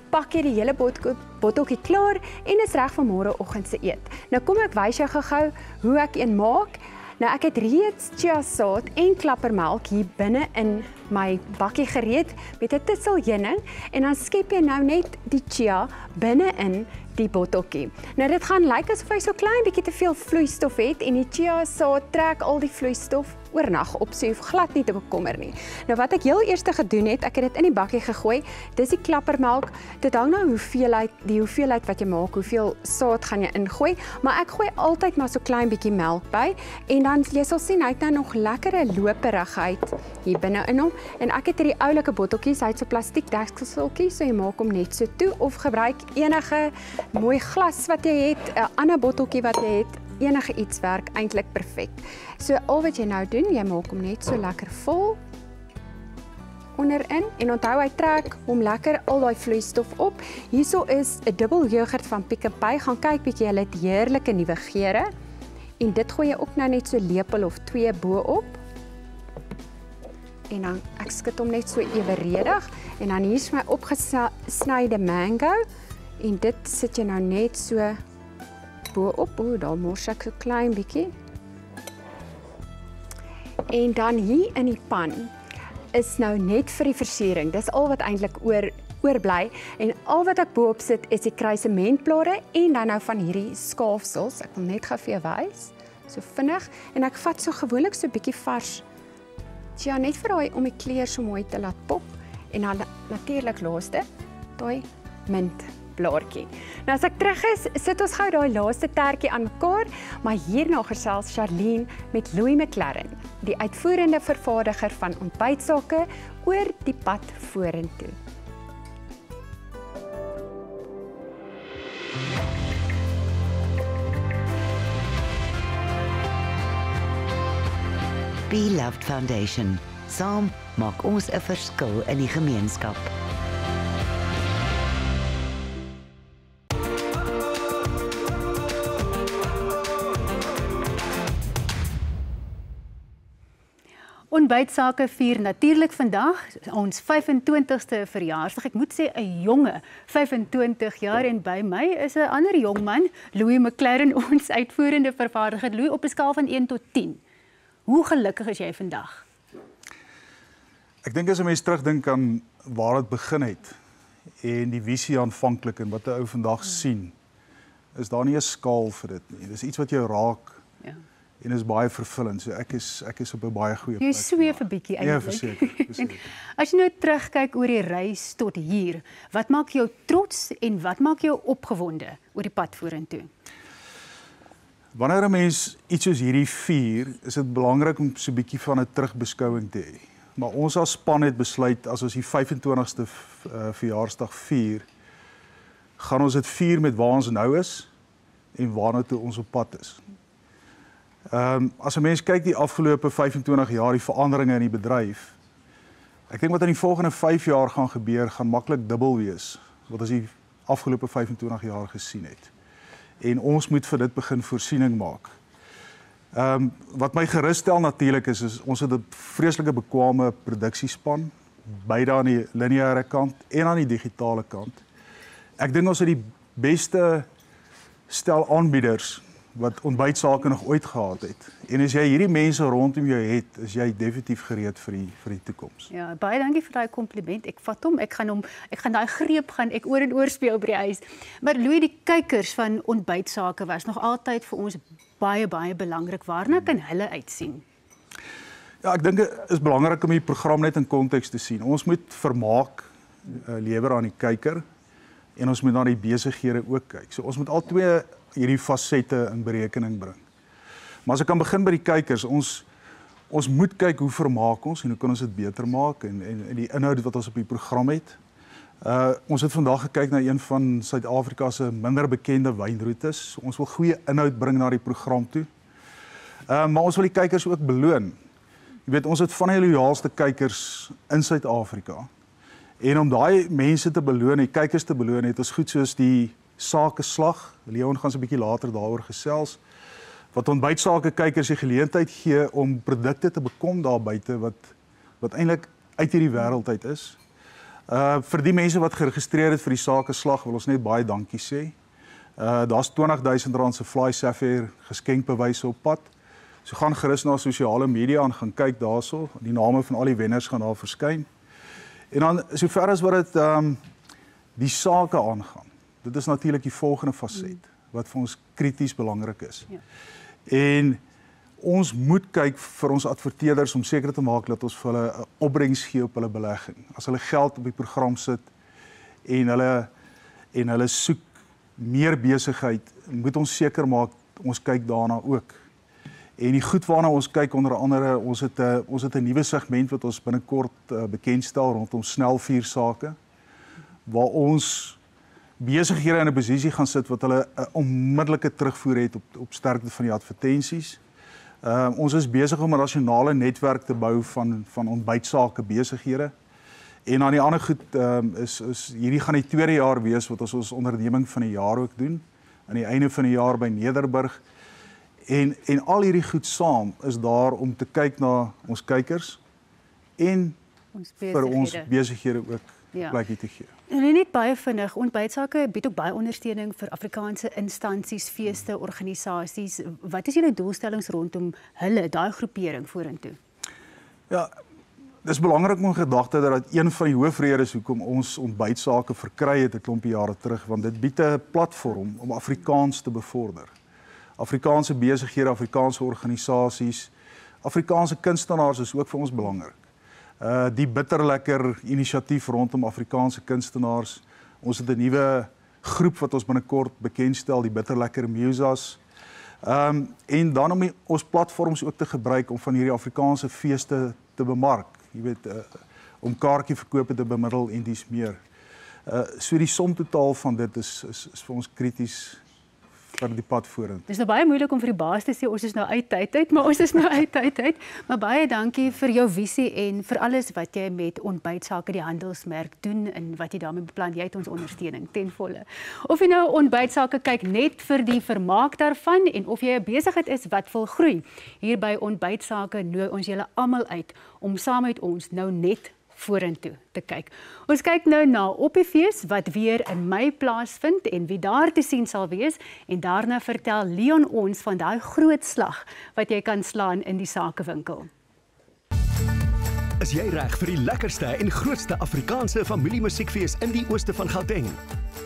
pak jy die hele botteltjie klaar en is reg vir môreoggend se eet. Nou kom ek wys jou gou-gou hoe ek een maak. Nou ek het reeds chia saad en klappermelk hier binne in my bakkie gereed met 'n titsel heuning en dan skep jy nou net die chia binne in die botteltjie. Nou dit gaan lyk asof hy so klein bietjie te veel vloeistof het en die chia saad trek al die vloeistof oornag op, so jy hoef glad nie te bekommer nie. Nou wat ek heel eers gedoen het, ek het dit in die bakkie gegooi. Dis die klappermelk. Dit hang nou die hoeveelheid wat jy maak, hoeveel saad gaan jy ingooi, maar ek gooi altyd maar so klein bietjie melk by en dan jy sal sien hy het nou nog lekkere loperigheid hier binne in hom en ek het hierdie oulike botteltjies, hy het so plastiek dekseltjies, so jy maak hom net so toe of gebruik enige mooi glas wat jy het, 'n ander botteltjie wat jy het, enige iets werk eintlik perfek. So al wat jy nou doen, jy maak hom net so lekker vol onderin en onthou hy trek hom lekker al daai vloeistof op. Hierso is 'n dubbel jogurt van Pick n Pay, gaan kyk bietjie, hulle het heerlike nuwe geure. En dit gooi jy ook nou net so lepel of 2 bo-op. En dan ek skud hom net so eweredig en dan hier is my opgesnyde mango en dit sit jy nou net so bo-op. O, daar mors ek so klein bietjie. En dan hier in die pan is nou net vir die versiering. Dis al wat eintlik oorbly en al wat ek bo-op sit is die kruisementblare en dan nou van hierdie skaafsels. Ek wil net gou vir jou wys. So vinnig en ek vat so gewoonlik so 'n bietjie vars chia net vir daai om die kleur so mooi te laat pop en dan natuurlik laaste daai mintblaartjie. Nou as ek terug is, sit ons gou daai laaste tertjie aan mekaar, maar hierna gesels Charlene met Louis McLaren, die uitvoerende vervaardiger van ontbytsake oor die pad vorentoe. Be Loved Foundation. Saam maak ons 'n verskil in die gemeenskap. Ontbytsake vier natuurlik vandag ons 25ste verjaarsdag. Ek moet sê 'n jonge 25 jaar en by my is 'n ander jong man, Louis McLaren, ons uitvoerende vervaardiger. Louis, op 'n skaal van 1 tot 10. Hoe gelukkig is jy vandag? Ek dink as 'n mens terugdink aan waar dit begin het en die visie aanvanklik en wat 'n ou vandag sien, is daar nie 'n skaal vir dit nie. Dis iets wat jou raak. Ja. En is baie vervullend. So ek is op 'n baie goeie plek. Jy sweef 'n bietjie eintlik. Ja, verseker. As jy nou terugkyk oor die reis tot hier, wat maak jou trots en wat maak jou opgewonde oor die pad vorentoe? Wanneer 'n mens iets soos hierdie vier, is dit belangrik om so 'n bietjie van 'n terugbeskouing te hê. Maar ons as span het besluit as ons die 25ste verjaarsdag vier, gaan ons dit vier met waar ons nou is en waarna toe ons op pad is. As 'n mens kyk die afgelope 25 jaar die veranderinge in die bedryf, ek dink wat in die volgende 5 jaar gaan gebeur, gaan maklik dubbel wees wat ons die afgelope 25 jaar gesien het. En ons moet vir dit begin voorsiening maak. Wat my gerus stel natuurlik is ons het 'n vreeslike bekwame produksiespan, beide aan die lineêre kant en aan die digitale kant. Ek dink ons het die beste stel aanbieders wat ontbytsake nog ooit gehad het. En as jy hierdie mense rondom jou het, is jy definitief gereed vir die toekoms. Ja, baie dankie vir daai kompliment. Ek vat hom. Ek gaan daai greep ek oor en oor speel by die huis. Maar Louis, die kykers van ontbytsake was nog altyd vir ons baie belangrik. Waarna kan hulle uitsien? Ja, ek dink dit is belangrik om die program net in konteks te sien. Ons moet vermaak lewer aan die kyker en ons moet na die besighede ook kyk. So ons moet al twee hierdie fasette in berekening bring. Maar as ek kan begin by die kykers, ons moet kyk hoe vermaak ons en hoe kan ons dit beter maak en die inhoud wat ons op die program het. Ons het vandag gekyk na een van Suid-Afrika se minder bekende wynroetes. Ons wil goeie inhoud bring na die program toe. Maar ons wil die kykers ook beloon. Jy weet, ons het van die loyaalste kykers in Suid-Afrika. En om daai mense te beloon, die kykers te beloon, het ons goed soos die sakeslag. Leon gaan so 'n bietjie later daaroor gesels. Wat ontbytsake kykers die geleentheid gee om produkte te bekom daar buite wat eintlik uit hierdie wêreld uit is. Vir die mense wat geregistreer het vir die sakeslag, wil ons net baie dankie sê. Daar's R20,000 se Fly Sapphire geskenkbewyse op pad. So gaan gerus na sosiale media en gaan kyk daarso. Die name van al die wenners gaan daar verskyn. En dan sover as wat dit die sake aangaan. Dit is natuurlik die volgende faset wat vir ons krities belangrik is. Ja. En ons moet kyk vir ons adverteerders om seker te maak dat ons vir hulle 'n opbrengs gee op hulle belegging. As hulle geld op die program sit en hulle soek meer besigheid, moet ons seker maak ons kyk daarna ook. En die goed waarna ons kyk onder andere, ons het 'n nuwe segment wat ons binnekort bekendstel rondom snelvuursake, waar ons besighede in 'n posisie gaan sit wat hulle 'n onmiddellike terugvoer het op sterkte van die advertensies. Ons is besig om 'n nasionale netwerk te bou van ontbytsake besighede. En aan die ander goed is hierdie gaan die tweede jaar wees wat ons onderneming van die jaar ook doen aan die einde van die jaar by Nederburg. En al hierdie goed saam is daar om te kyk na ons kykers en vir ons besighede ook plekkie te gee. En net baie vinnig, ontbytsake bied ook baie ondersteuning vir Afrikaanse instansies, feeste, organisasies. Wat is julle doelstellings rondom hulle, daai groepering vorentoe? Ja, dis belangrik om in gedagte dat een van die hoofredes hoekom ons ontbytsake verkry het 'n klompie jare terug, want dit bied 'n platform om Afrikaans te bevorder. Afrikaanse besighede, Afrikaanse organisasies, Afrikaanse kunstenaars is ook vir ons belangrik. Die bitterlekker inisiatief rondom Afrikaanse kunstenaars. Ons het 'n nuwe groep wat ons binnekort bekendstel, die Bitterlekker Musas. En dan om ons platforms ook te gebruik om van hierdie Afrikaanse feeste te bemark. Jy weet, om kaartjieverkope te bemiddel en dies meer. So die som totaal van dit is vir ons krities vir die pad vorentoe. Dis nou baie moeilik om vir die baas te sê ons is nou uit tyd, maar ons is nou uit tyd. Maar baie dankie vir jou visie en vir alles wat jy met ontbytsake die handelsmerk doen en wat jy daarmee beplan. Jy het ons ondersteuning ten volle. Of jy nou ontbytsake kyk net vir die vermaak daarvan en of jy 'n besigheid is wat wil groei. Hier by ontbytsake nooi ons julle almal uit om saam met ons nou net vorentoe te kyk. Ons kyk nou na Oppiefees wat weer in Mei plaasvind en wie daar te sien sal wees en daarna vertel Leon ons van daai groot slag wat jy kan slaan in die sakewinkel. Is jy reg vir die lekkerste en grootste Afrikaanse familiemusiekfees in die ooste van Gauteng?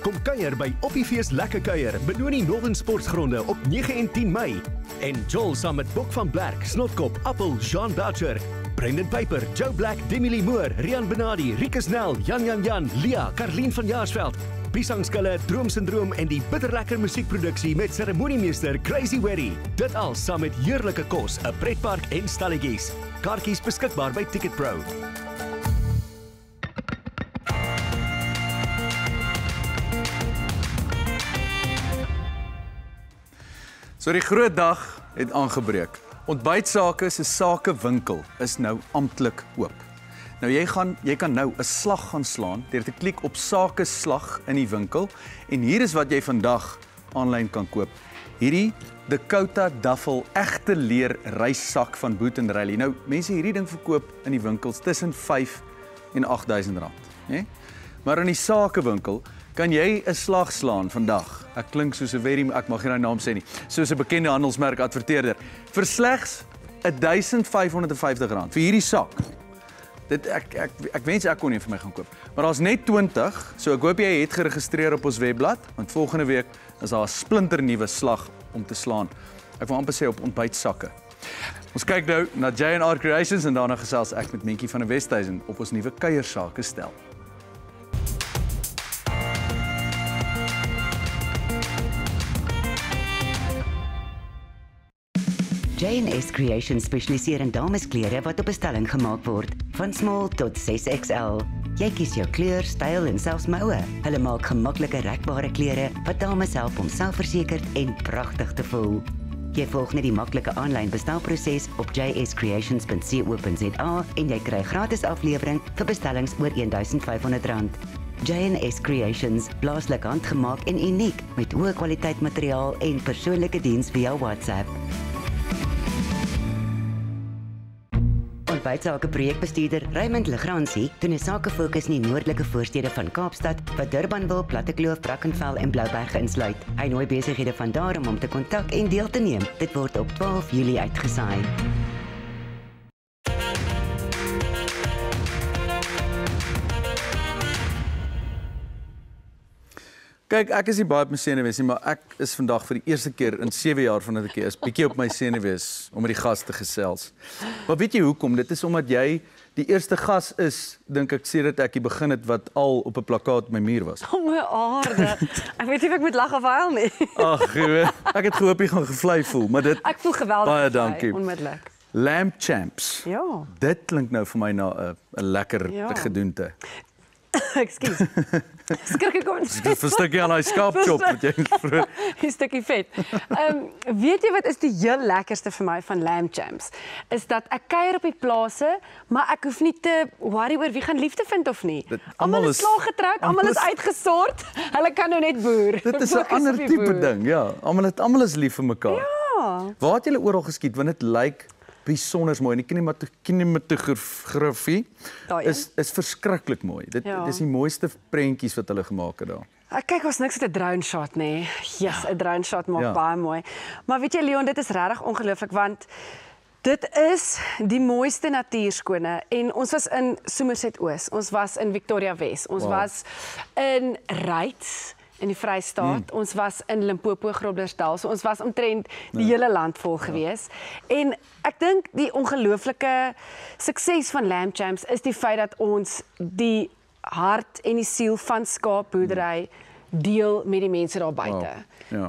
Kom kuier by Oppiefees Lekker Kuier, Benoni Northern Sportsgronde op 9 en 10 Mei. En Joel saam met Bok van Blerk, Snotkop, Appel, Jean Boucher, Brendan Piper, Joe Black, Demi Lee Moore, Rian Benadi, Rikus Nel, Jan, Lia, Karlien van Jaarsveld, Piesangskille, Droomsyndroom en die bitterlekker musiekproduksie met seremoniemeester Crazy Weddy. Dit al saam met heerlike kos, 'n pretpark en stalletjies. Kaartjies beskikbaar by Ticketpro. So die groot dag het aangebreek. Ontbytsake se sakewinkel is nou amptelik oop. Nou jy kan nou 'n slag gaan slaan deur te klik op Sake slag in die winkel en hier is wat jy vandag aanlyn kan koop. Hierdie Dakota Duffel egte leer reissak van Boot & Riley. Nou mense hierdie ding verkoop in die winkels tussen 5 en 8000 rand, né? Maar in die sakewinkel kan jy 'n slag slaan vandag. Ek klink soos 'n ek mag nie nou naam sê nie. Soos 'n bekende handelsmerk adverteerder vir slegs R1550 vir hierdie sak. Ek wens ek kon een vir my gaan koop. Maar daar's net 20, so ek hoop jy het geregistreer op ons webblad, want volgende week is daar 'n splinternuwe slag om te slaan. Ek wil amper sê op ontbytsakke. Ons kyk nou na J&R Creations en daarna gesels ek met Mentjie van der Westhuizen op ons nuwe kuiersake stel. J&S Creations spesialiseer in damesklere wat op bestelling gemaak word, van small tot 6XL. Jy kies jou kleur, styl en selfs moue. Hulle maak gemaklike rekbare klere wat dames help om selfversekerd en pragtig te voel. Jy volg net die maklike aanlyn bestelproses op jscreations.co.za en jy kry gratis aflewering vir bestellings oor R1500. J&S Creations, plaaslik handgemaak en uniek met hoë kwaliteit materiaal en persoonlike diens via WhatsApp. Ontbytsake projekbestuurder Raymond Legrandsie doen 'n sakefokus in die noordelike voorstede van Kaapstad wat Durbanville, Plattekloof, Brackenfell en Blouberg insluit. Hy nooi besighede van daar om te kontak en deel te neem. Dit word op 12 Julie uitgesaai. Kyk, ek is nie baie op my senuwees nie, maar ek is vandag vir die eerste keer in 7 jaar vandat ek hier is, bietjie op my senuwees om met die gas te gesels. Maar weet jy hoekom? Dit is omdat jy die eerste gas is, dink ek, sedert ek begin het wat al op 'n plakkaat op my muur was. O my aarde. Ek weet nie of ek moet lag of huil nie. Ag, ek het gehoop jy gaan gevlei voel, maar dit Ek voel geweldig. Baie dankie. Onmiddellik. Lamb Champs. Ja. Dit klink nou vir my na 'n lekker gedoente. Ekskuus. Skrik ek kom. Dis 'n stukkie aan daai skaapchop wat jy vroeg. 'n stukkie vet. Weet jy wat is die heel lekkerste vir my van Lamb Champs? Is dat ek kuier op die plase, maar ek hoef nie te worry oor wie gaan liefde vind of nie. Almal is klaar getroud, almal is uitgesort. Hulle kan nou net boer. Dit is 'n ander tipe ding, ja. Almal is lief vir mekaar. Ja. Waar het julle oral geskiet want dit lyk bijzonder mooi. En die kinematografie is verskriklik mooi. Dit is die mooiste prentjies wat hulle gemaak het daar. Kyk, ons niks met 'n drone shot nê. Yes, 'n drone shot maak baie mooi. Maar weet jy Leon, dit is regtig ongelooflik want dit is die mooiste natuurskone en ons was in Somerset Oos, ons was in Victoria Wes, ons was in Ryds in die Vrystaat. Ons was in Limpopo, Groblersdal. So ons was omtrent die hele land vol gewees. En ek dink die ongelooflike sukses van Lamb Champs is die feit dat ons die hart en die siel van skaapboerdery deel met die mense daar buite.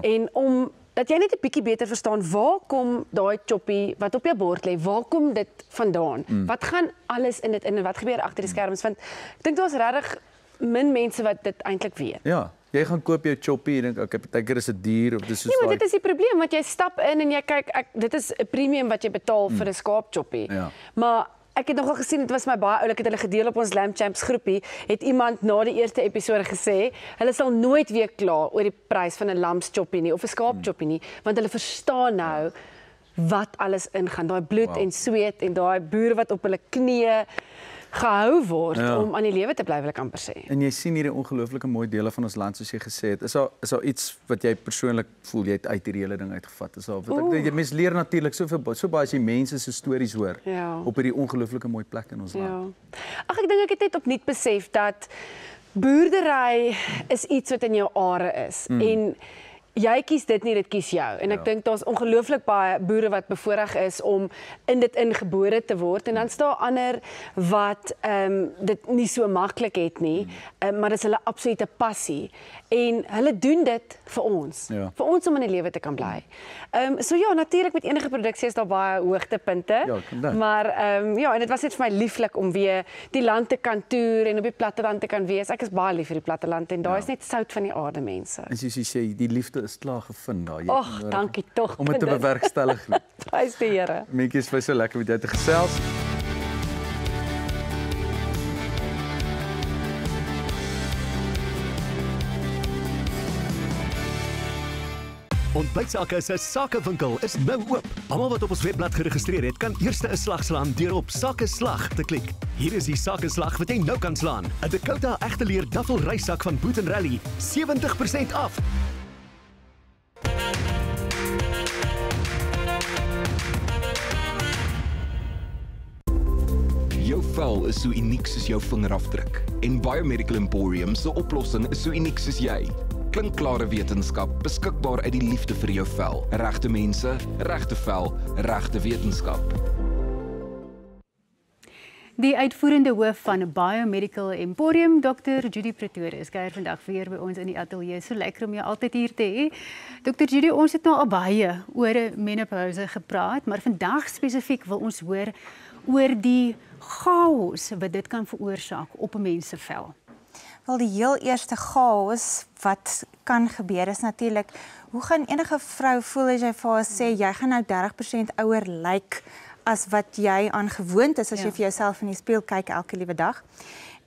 En om dat jy net 'n bietjie beter verstaan waar kom daai choppie wat op jou bord lê, waar kom dit vandaan? Wat gaan alles in dit in en wat gebeur agter die skerms? Want ek dink daar's regtig min mense wat dit eintlik weet. Ja. Jy gaan koop jou choppie en dink ek partykeer is 'n dier of dis soos maar dit is die probleem want jy stap in en jy kyk dit is 'n premium wat jy betaal vir 'n skaapchoppie. Maar ek het nogal gesien dit was my baie oulik het hulle gedeel op ons Lamb Champs groepie het iemand na die eerste episode gesê hulle sal nooit weer kla oor die prys van 'n lamschoppie nie of 'n skaapchoppie nie want hulle verstaan nou wat alles ingaan daai bloed en sweet en daai boer wat op hulle knieë gehou word om aan die lewe te bly wil ek amper sê. En jy sien hierdie ongelooflike mooi dele van ons land soos jy gesê het. Is daar iets wat jy persoonlik voel jy het uit hierdie hele ding uitgevat? Is daar wat ek mense leer natuurlik so baie as jy mense se stories hoor op hierdie ongelooflike mooi plek in ons land. Ag ek dink ek het net opnuut besef dat boerdery is iets wat in jou are is en jy kies dit nie, dit kies jou. En ek dink daar's ongelooflik baie boere wat bevoorreg is om in dit ingebore te word en dan staan ander wat dit nie so maklik het nie, maar dit is hulle absolute passie en hulle doen dit vir ons. Vir ons om in die lewe te kan bly. So ja, natuurlik met enige produksie is daar baie hoogtepunte. Maar en dit was net vir my lieflik om weer die land te kan toer en op die platteland te kan wees. Ek is baie lief vir die platteland en daar is net sout van die aarde mense. En soos jy sê, die liefde is klaar gevind daar. Ag, dankie tog. Om dit te bewerkstellig nie. Prys die Here. Mientjie, is vir so lekker met jou te gesels. Ontbytsake se sakewinkel is nou oop. Almal wat op ons webblad geregistreer het, kan eers 'n slag slaan deur op Sakeslag te klik. Hier is die sakeslag wat jy nou kan slaan. 'n Dakota egteleer duffel reissak van Boot & Rally, 70% af. Jou vel is so uniek soos jou vingerafdruk en Biomedical Emporium se oplossing is so uniek soos jy. Klinkklare wetenskap, beskikbaar uit die liefde vir jou vel. Regte mense, regte vel, regte wetenskap. Die uitvoerende hoof van Biomedical Emporium, Dr. Judy Pretorius, kuier vandag weer by ons in die ateljee. So lekker om jou altyd hier te hê. Dr. Judy, ons het nou al baie oor menopouse gepraat, maar vandag spesifiek wil ons hoor oor die chaos wat dit kan veroorsaak op 'n mens se vel. Wel, die heel eerste chaos wat kan gebeur is natuurlik, hoe gaan enige vrou voel as jy vir haar sê, jy gaan nou 30% ouer lyk as wat jy aan gewoond is as jy vir jouself in die spieël kyk elke liewe dag.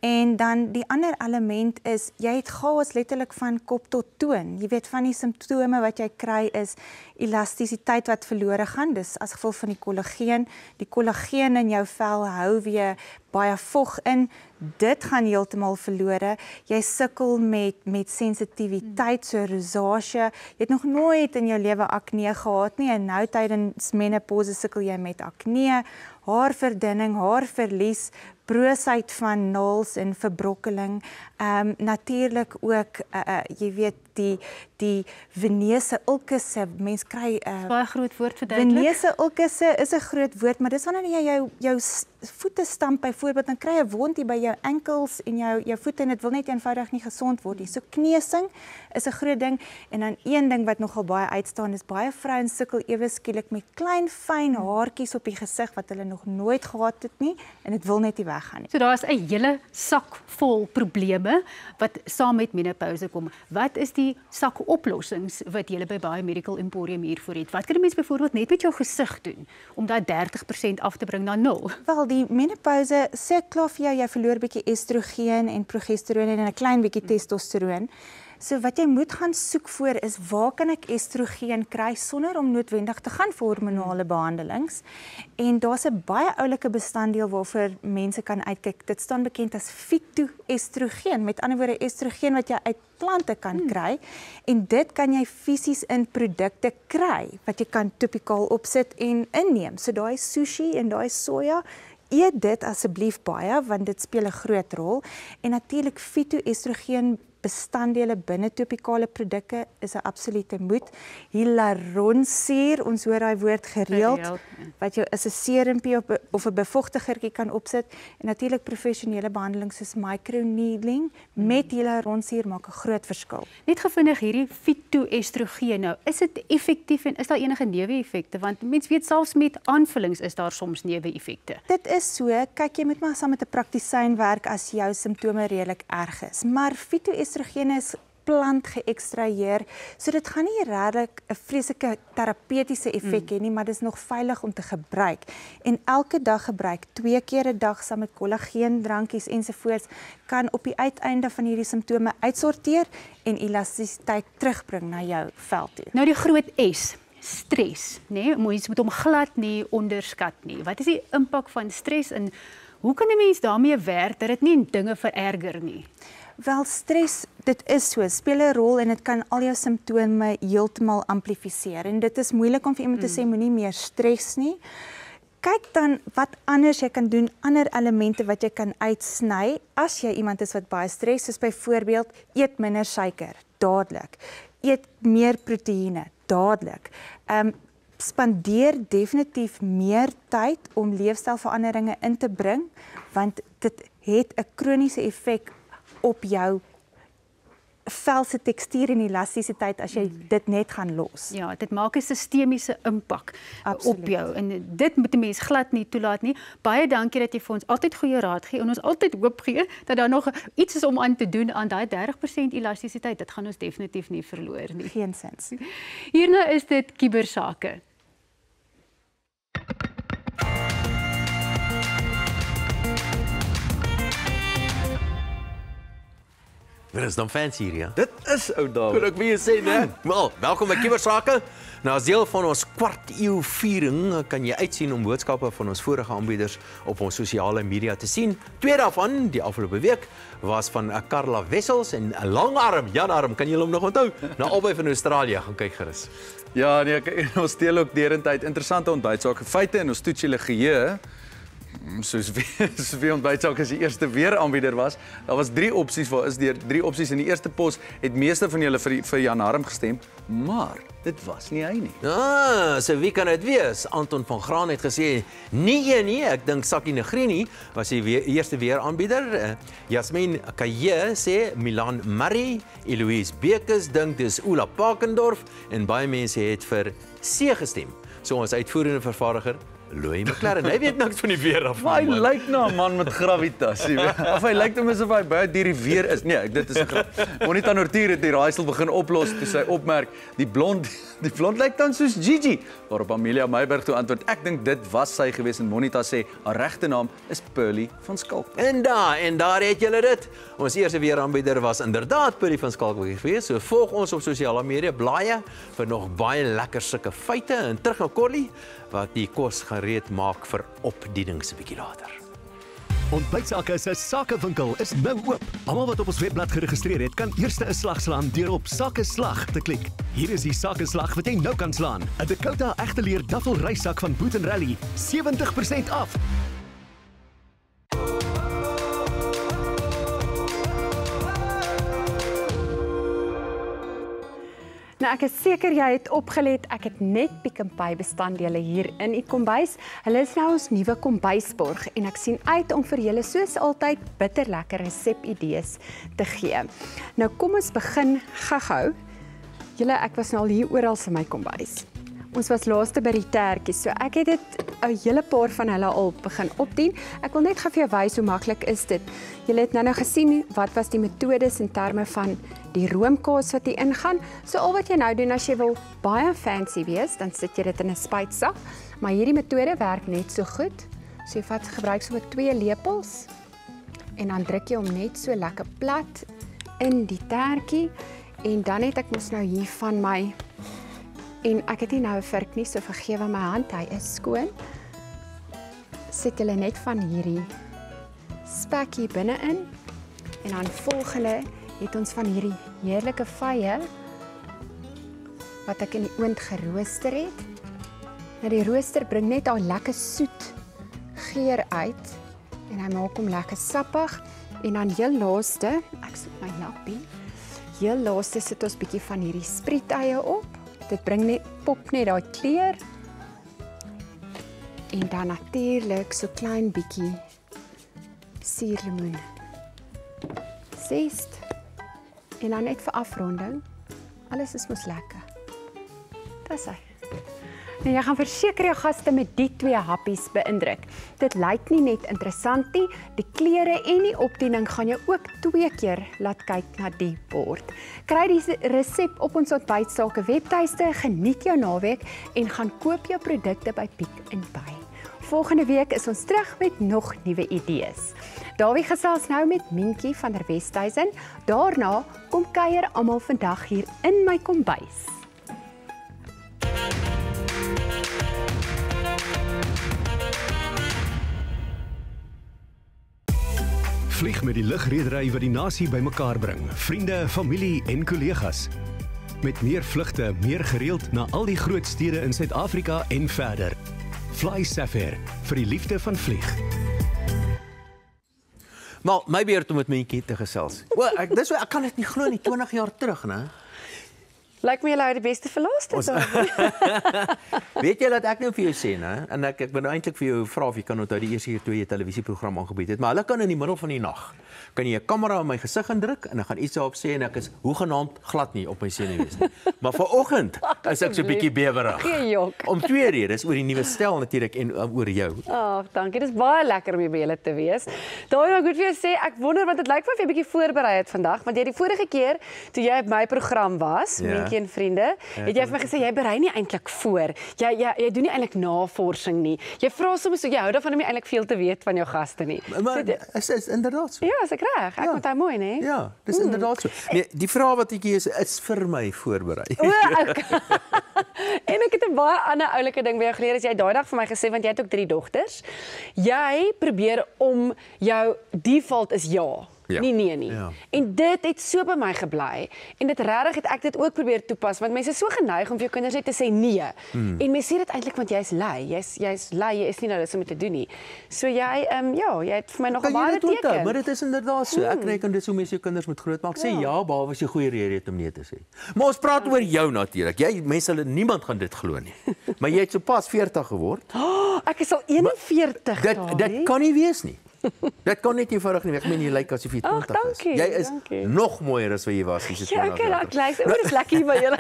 En dan die ander element is, jy het chaos letterlik van kop tot toon. Jy weet, van die simptome wat jy kry is elastisiteit wat verlore gaan, dis as gevolg van die kollageen. Die kollageen in jou vel hou weer baie vog in, dit gaan heeltemal verlore. Jy sukkel met sensitiwiteit, so rosacea. Jy het nog nooit in jou lewe akne gehad nie, en nou tydens menopause sukkel jy met akne, haarverdunning, haarverlies, broosheid van naels en verbrokkeling. Natuurlik ook, jy weet, die venese ulkusse, mens kry... baie groot woord verduidelik. Venese ulkusse is 'n groot woord, maar dis wanneer jy jou voete stamp byvoorbeeld, dan kry jy 'n wond hier by jou enkels en jou voete, en dit wil net eenvoudig nie gesond word nie. So kneusing is 'n groot ding, en dan een ding wat nogal baie uitstaan is, baie vrouens sukkel ewe skielik met klein fyn haartjies op die gesig wat hulle nog nooit gehad het nie, en dit wil net nie weggaan nie. So daar is 'n hele sak vol probleme wat saam met menopouse kom. Wat is die sak oplossings wat jy by Biomedical Emporium hiervoor het? Wat kan 'n mens byvoorbeeld net met jou gesig doen om daai 30% af te bring na 0? Wel, die menopouse sê klaar vir jou, jy verloor 'n bietjie estrogen en progesteroon en 'n klein bietjie testosteroon. So wat jy moet gaan soek voor is, waar kan ek estrogen kry sonder om noodwendig te gaan vir hormonale behandelings? En daar's 'n baie oulike bestanddeel waarvoor mense kan uitkyk. Dit staan bekend as fitoestrogen, met ander woorde estrogen wat jy uit plante kan kry, en dit kan jy fisies in produkte kry wat jy kan topikaal opsit en inneem. So daai sushi en daai soja, eet dit asseblief baie, want dit speel 'n groot rol. En natuurlik fitoestrogen bestanddele binne topikale produkte is 'n absolute moet. Hyaluronsuur, ons hoor daai woord gereeld, wat jou is 'n serumpie of 'n bevochtigertjie kan opsit, en natuurlik professionele behandeling soos microneedling met hyaluronsuur maak 'n groot verskil. Net gevindig hierdie fitoestrogen, nou, is dit effektief en is daar enige neeweffekte? Want mens weet selfs met aanvullings is daar soms neeweffekte. Dit is so, kyk, jy moet maar saam met 'n praktisyn werk as jou simptome redelik erg is, maar fitoestrogene is plant geëkstraheer, so dit gaan nie regtig 'n vreeslike terapeutiese effek hê nie, maar dit is nog veilig om te gebruik. En elke dag gebruik, 2 keer 'n dag saam met kollageendrankies ensovoorts, kan op die uiteinde van hierdie simptome uitsorteer en elastisiteit terugbring na jou vel toe. Nou die groot S, stres, né? Mens moet hom glad nie onderskat nie. Wat is die impak van stres en hoe kan 'n mens daarmee werk dat dit nie dinge vererger nie? Wel, stres, dit is so, speel 'n rol en dit kan al jou simptome heeltemal amplifiseer. En dit is moeilik om vir iemand te sê, moenie meer stres nie. Kyk dan wat anders jy kan doen, ander elemente wat jy kan uitsny, as jy iemand is wat baie stres, soos byvoorbeeld, eet minder suiker, dadelik. Eet meer proteïene, dadelik. Spandeer definitief meer tyd om leefstylveranderinge in te bring, want dit het 'n kroniese effek op jou vel se tekstuur en elastisiteit as jy dit net gaan los. Ja, dit maak 'n sistemiese impak op jou en dit moet 'n mens glad nie toelaat nie. Baie dankie dat jy vir ons altyd goeie raad gee en ons altyd hoop gee dat daar nog iets is om aan te doen aan daai 30% elastisiteit. Dit gaan ons definitief nie verloor nie. Geensins. Hierna is dit kubersake. Dit is dan fancy hier, ja. Dit is ou Dawie. Wil ek weer sê, né? Wel, welkom by Kubersake. Nou as deel van ons kwart-eeu viering kan jy uitsien om boodskappe van ons vorige aanbieders op ons sosiale media te sien. Twee daarvan die afgelope week was van Carla Wessels en 'n Langarm, Jan Arm, kan julle hom nog onthou? Nou albei van Australië, gaan kyk gerus. Ja, nee, ons deel ook derentyd interessante ontbytsake feite en ons toets julle geheue. Soos wie ontbytsake as die eerste weer aanbieder was. Daar was 3 opsies, waar is deur 3 opsies in die eerste pos het meeste van julle vir Jan Harm gestem, maar dit was nie hy nie. So wie kan dit wees? Anton van Graan het gesê nie, ek dink Sakkie Negrini was die eerste weer aanbieder. Jasmin Kaye sê Milan Murray, Eloise Bekes dink dis Ola Pakendorf en baie mense het vir C gestem. So ons uitvoerende vervaardiger Louis McLaren, hy weet niks van die weer af. Maar hy lyk na 'n man met gravitas, jy weet. Of hy lyk asof hy baie deur die weer is. Nee, dit is 'n grap. Monita Nortier het die raaisel begin oplos toe sy opmerk, die blond lyk dan soos Gigi. Waarop Amelia Meyburg toe antwoord, ek dink dit was sy gewees en Monita sê haar regte naam is Pearly van Skalk. En daar het julle dit. Ons eerste weer aanbieder was inderdaad Pearly van Skalk gewees. So volg ons op sosiale media blaaie vir nog baie lekker sulke feite en terug na Corlie wat die kos gereed maak vir opdiening so 'n bietjie later. Ontbytsake se sakewinkel is nou oop. Almal wat op ons webblad geregistreer het, kan eers 'n slag slaan deur op Sakeslag te klik. Hier is die sakeslag wat jy nou kan slaan. 'n Dakota egteleer duffel reissak van Boot & Rally, 70% af. Nou ek is seker jy het opgelet, ek het net Pick n Pay bestanddele hier in die kombuis. Hulle is nou ons nuwe kombuisborg en ek sien uit om vir julle soos altyd bitterlekker resepidees te gee. Nou kom ons begin gou-gou. Julle, ek was nou al hier oral in my kombuis. Ons was laaste by die tertjies, so ek het dit 'n hele paar van hulle al begin opdien. Ek wil net gou vir jou wys hoe maklik is dit. Julle het nou gesien wat was die metodes in terme van die roomkaas wat hier ingaan. So al wat jy nou doen as jy wil baie fancy wees, dan sit jy dit in 'n spuitsak. Maar hierdie metode werk net so goed. So jy gebruik so met 2 lepels en dan druk jy hom net so lekker plat in die tertjie en dan het ek mos nou hier van my en ek het nie nou 'n vurk nie, so vergewe my hand, hy is skoon. Sit julle net van hierdie spek hier binne-in en dan volgende het ons van hierdie heerlike vye wat ek in die oond gerooster het. Nou die rooster bring net al lekker soet geur uit en hy maak hom lekker sappig en dan heel laaste, ek soek my lappie, heel laaste sit ons bietjie van hierdie sprietye op. Dit bring net pop net daai kleur. En dan natuurlik so klein bietjie suurlemoen. Zest. En dan net vir afronding. Alles is mos lekker. Dis hy. Nou jy gaan verseker jou gaste met die 2 happies beïndruk. Dit lyk nie net interessant nie, die kleure en die opdiening gaan jou ook 2 keer laat kyk na die bord. Kry die resep op ons ontbytsake webtuiste, geniet jou naweek en gaan koop jou produkte by Pick n Pay. Volgende week is ons terug met nog nuwe idees. Dawie gesels nou met Mientjie van der Westhuizen. Daarna kom kuier almal vandag hier in my kombuis. Vlieg met die lugredery wat die nasie bymekaar bring. Vriende, familie en kollegas. Met meer vlugte, meer gereeld na al die groot stede in Suid-Afrika en verder. Fly Safair vir die liefde van vlieg. Maar my beurt om met Mientjie te gesels. Ek kan dit nie glo nie, 20 jaar terug, né? Lyk my julle hou die beste vir laaste. Weet jy dat ek nou vir jou sê, né? En ek ben eintlik vir jou vra of jy kan onthou die eerste keer toe jy 'n televisieprogram aangebied het, maar hulle kan in die middel van die nag kan jy 'n kamera in my gesig indruk en dan gaan iets daarop sê en ek is hoegenaamd glad nie op my senuwees nie. Maar vanoggend is ek so 'n bietjie bewerig. Geen jok. Om 2 redes, oor die nuwe stel natuurlik en oor jou. Dankie. Dis baie lekker om hier by julle te wees. Daai wil ek goed vir jou sê, ek wonder want dit lyk of jy 'n bietjie voorberei het vandag, want jy die vorige keer toe jy op my program was, Mientjie en vriende, het jy vir my gesê jy berei nie eintlik voor. Jy doen nie eintlik navorsing nie. Jy vra soms so jy hou daarvan om nie eintlik veel te weet van jou gaste nie. Maar is inderdaad so. Ja, is ek reg? Ek moet hy mooi, né? Ja, dis inderdaad so. Nee, die vraag wat ek hier is vir my voorberei. En ek het 'n baie ander oulike ding by jou geleer as jy daai dag vir my gesê want jy het ook 3 dogters. Jy probeer om jou default is ja. Nee nie. Ja. En dit het so by my gebly en dit regtig het ek dit ook probeer toepas want mense is so geneig om vir jou kinders net te sê nee. En mense sê dit eintlik want jy's lui. Jy's lui, jy is nie nou lus om te doen nie. So jy jy het vir my nog 'n baie teken. Maar dit is inderdaad so. Ek kry kan dit so mense jou kinders moet grootmaak. Sê ja, behalwe as jy goeie rede het om nee te sê. Maar ons praat oor jou natuurlik. Mense niemand gaan dit glo nie. Maar jy het sopas 40 geword. Ek is al 41. Dit kan nie wees nie. Dit kan net eenvoudig nie. Ek meen jy lyk asof jy 20 is. Jy is nog mooier as wat jy was as jy 20 jaar. Ja, ek lyk. Dit is lekker hier by julle.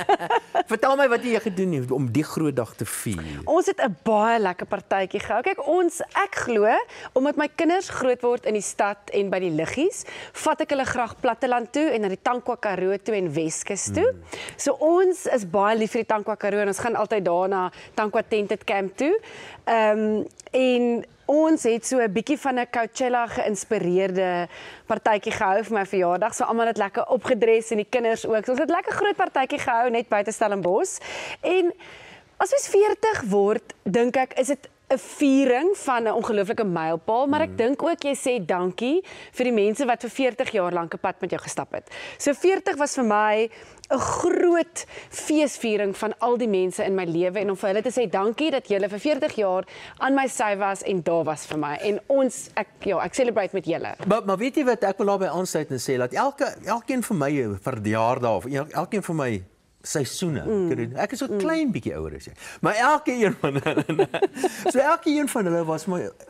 Vertel my wat jy gedoen het om die groot dag te vier. Ons het 'n baie lekker partytjie gehou. Kyk, ek glo omdat my kinders groot word in die stad en by die liggies, vat ek hulle graag platteland toe en na die Tankwa Karoo toe en Weskus toe. So ons is baie lief vir die Tankwa Karoo en ons gaan altyd daar na Tankwa Tented Camp toe. En ons het so 'n bietjie van 'n Coachella geïnspireerde partytjie gehou vir my verjaardag. So almal het lekker opgedres en die kinders ook. So ons het lekker groot partytjie gehou net buite Stellenbosch. En as ons 40 word, dink ek is dit 'n viering van 'n ongelooflike mylpaal, maar ek dink ook jy sê dankie vir die mense wat vir 40 jaar lank 'n pad met jou gestap het. So 40 was vir my 'n groot feesviering van al die mense in my lewe en om vir hulle te sê dankie dat julle vir 40 jaar aan my sy was en daar was vir my. En ek celebrate met julle. Maar weet jy wat ek wil daarby aansluit en sê dat elkeen van my verjaardag of elkeen van my seisoene. Ek is so klein bietjie ouer as jy. Maar elke een van hulle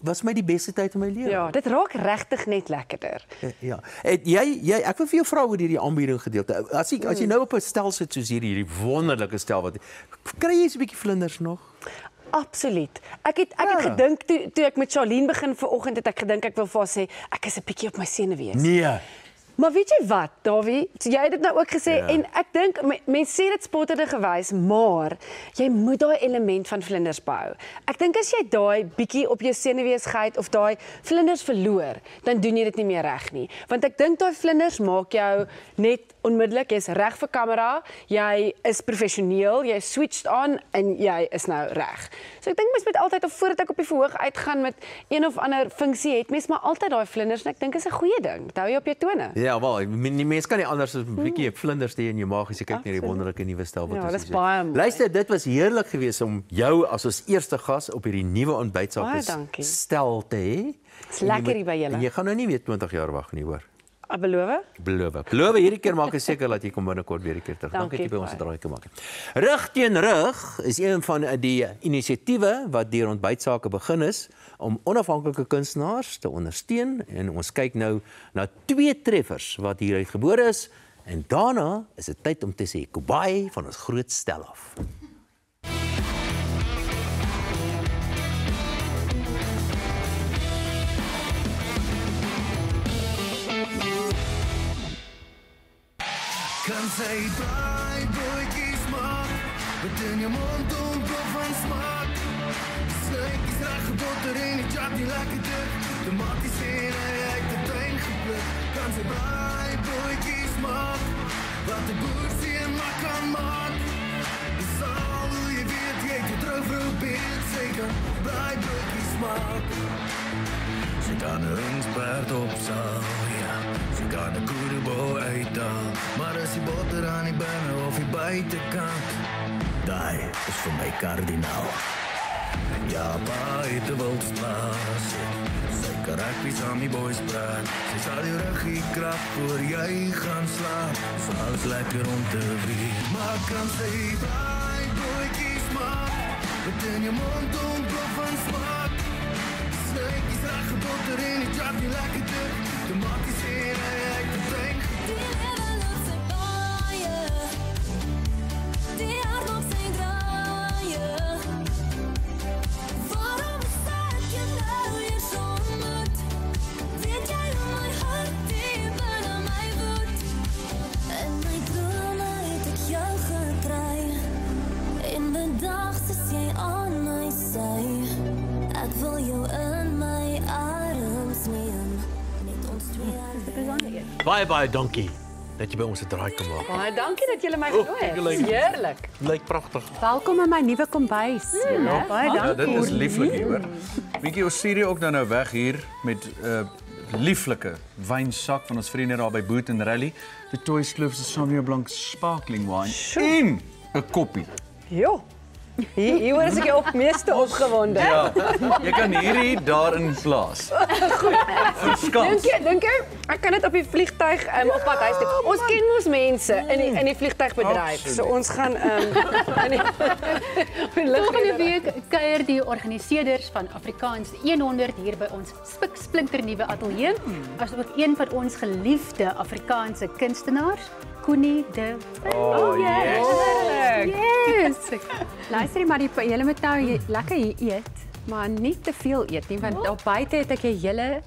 was my die beste tyd in my lewe. Ja, dit raak regtig net lekkerder. Ja. Ek wil vir jou vra oor hierdie aanbieding gedeelte. As jy nou op 'n stel sit soos hierdie wonderlike stel wat kry jy so 'n bietjie vlinders nog? Absoluut. Ek het gedink toe ek met Charlene begin vanoggend het ek gedink ek wil vir haar sê ek is 'n bietjie op my senuwees. Nee. Maar weet jy wat, Davie? Jy het dit nou ook gesê en ek dink mense sê dit spotterde gewys, maar jy moet daai element van vlinders behou. Ek dink as jy daai bietjie op jou senuweesheid of daai vlinders verloor, dan doen jy dit nie meer reg nie. Want ek dink daai vlinders maak jou net onmiddellik, jy's reg vir kamera, jy is professioneel, jy switched on en jy is nou reg. So ek dink mens moet altyd of voordat ek op die verhoog uitgaan met een of ander funksie het, mens maar altyd daai vlinders en ek dink is 'n goeie ding. Dit hou jou op jou tone. Ja, wel, die mens kan nie anders as 'n bietjie vlinders hê in jou maag as jy kyk na die wonderlike nuwe stel wat ons het. Luister, dit was heerlik geweest om jou as ons eerste gas op hierdie nuwe ontbytsaak stel te hê. Dis lekker hier by julle. En jy gaan nou nie weer 20 jaar wag nie, hoor. Beloof. Hierdie keer maak ek seker dat jy kom binnekort weer 'n keer terug. Dankie dat jy by ons 'n draai gemaak het. Rug teen rug is een van die inisiatiewe wat deur Ontbytsake begin is om onafhanklike kunstenaars te ondersteun en ons kyk nou na 2 treffers wat hieruit gebore is en daarna is dit tyd om te sê goodbye van ons groot stel af. Kan sy baie bootjies maak, wat in jou mond ontplof van smaak. Slyk is reg gebotter en die chat die lekker dik. Tomaties en hy uit die tuin gepluk. Kan sy baie bootjies maak, wat die boersien maar kan maak. Dis al hoe jy weet, jy het jou trouwvrou beeld. Sy kan baie bootjies maak. Sy kan 'n ringsperd opsaal, ja. Sy kan 'n koerebol uitdaal. Maar as die botter aan die binne of die buitekant, daai is vir my kardinaal. Ja, Daar het 'n wildplaas. Sy karakter saam die boys praat. Sy sal jou ruggie krap voor jy gaan slaap. So alles lekker om te weet. Maar kan sy braai bootjies maak? Wat in jou mond ontplof van smaak. Snykies reg gebotter in die jab, die lekker dik. Tomaties en hy te drink. Die lewe loop sy baie. Die hart op sy draaie. Waarom staat jy nou hier so moed? Weet jy hoe my hart diep binne my woed? In my drome het ek jou gekry. In die dag soos jy aan my sy. Ek wil jou in my arms neem. Net ons twee. Baie dankie dat jy by ons 'n draai kom maak. Baie dankie dat julle my genooi het. Heerlik. Lyk pragtig. Welkom in my nuwe kombuis. Ja, Baie ja, dankie. dit is lieflik hier, hoor. Bietjie ons stuur ook nou weg hier met 'n lieflike wynsak van ons vriende daar by Boot and Rally. Die Toys Kloof se Sauvignon Blanc sparkling wine en 'n koppie. Jo. Hier is ek op meeste opgewonde. Ja. Jy kan hierdie daarin plaas. Goed. Dink jy ek kan dit op die vliegtuig op pad huis doen. Ons ken mos mense in die vliegtuigbedryf. So ons gaan Volgende week kuier die organiseerders van Afrikaans 100 hier by ons spiksplinternuwe ateljee, asook een van ons geliefde Afrikaanse kunstenaars, Koenie de Oh, yes. Yes. Luister maar, julle moet nou lekker hier eet, maar nie te veel eet nie, want daar buite het ek 'n hele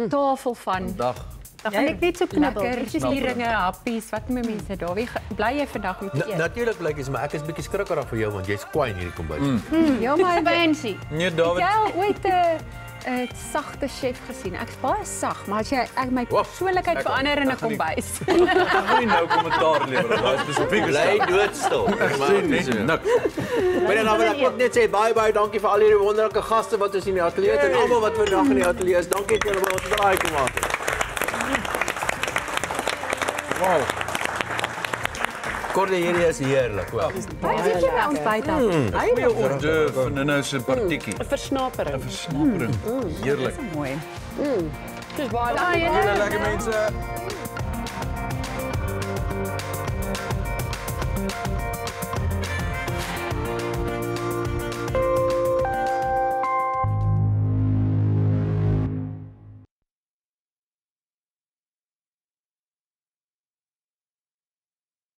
tafel van. Dag. Dan gaan ek net so knibbel. Lekker stieringe, happies, wat moet mense daar? Wie bly jy vandag met eet? Natuurlik blyk is, maar ek is bietjie skrikkerig vir jou want jy's kwaai in hierdie kombuis. Ja, maar fancy. Nee, David. Jy al ooit 'n sagte chef gesien. Ek's baie sag, maar as jy my persoonlikheid verander in 'n kombuis. Ek gaan nie nou kommentaar lewer op daai spesifieke Bly doodstil. Ek sê net niks. Maar dan wil ek ook net sê baie dankie vir al hierdie wonderlike gaste wat ons in die ateljee het en almal wat vandag in die ateljee is. Dankie dat julle by ons draai kom maak. Wow. Korte hierdie is heerlik, hoor. Wat sit jy by ons buite? Goeie hors d'oeuvre van nou se partiekie. 'n versnapering. 'n versnapering. Heerlik. Mooi. Dis baie lekker. Lekker mense.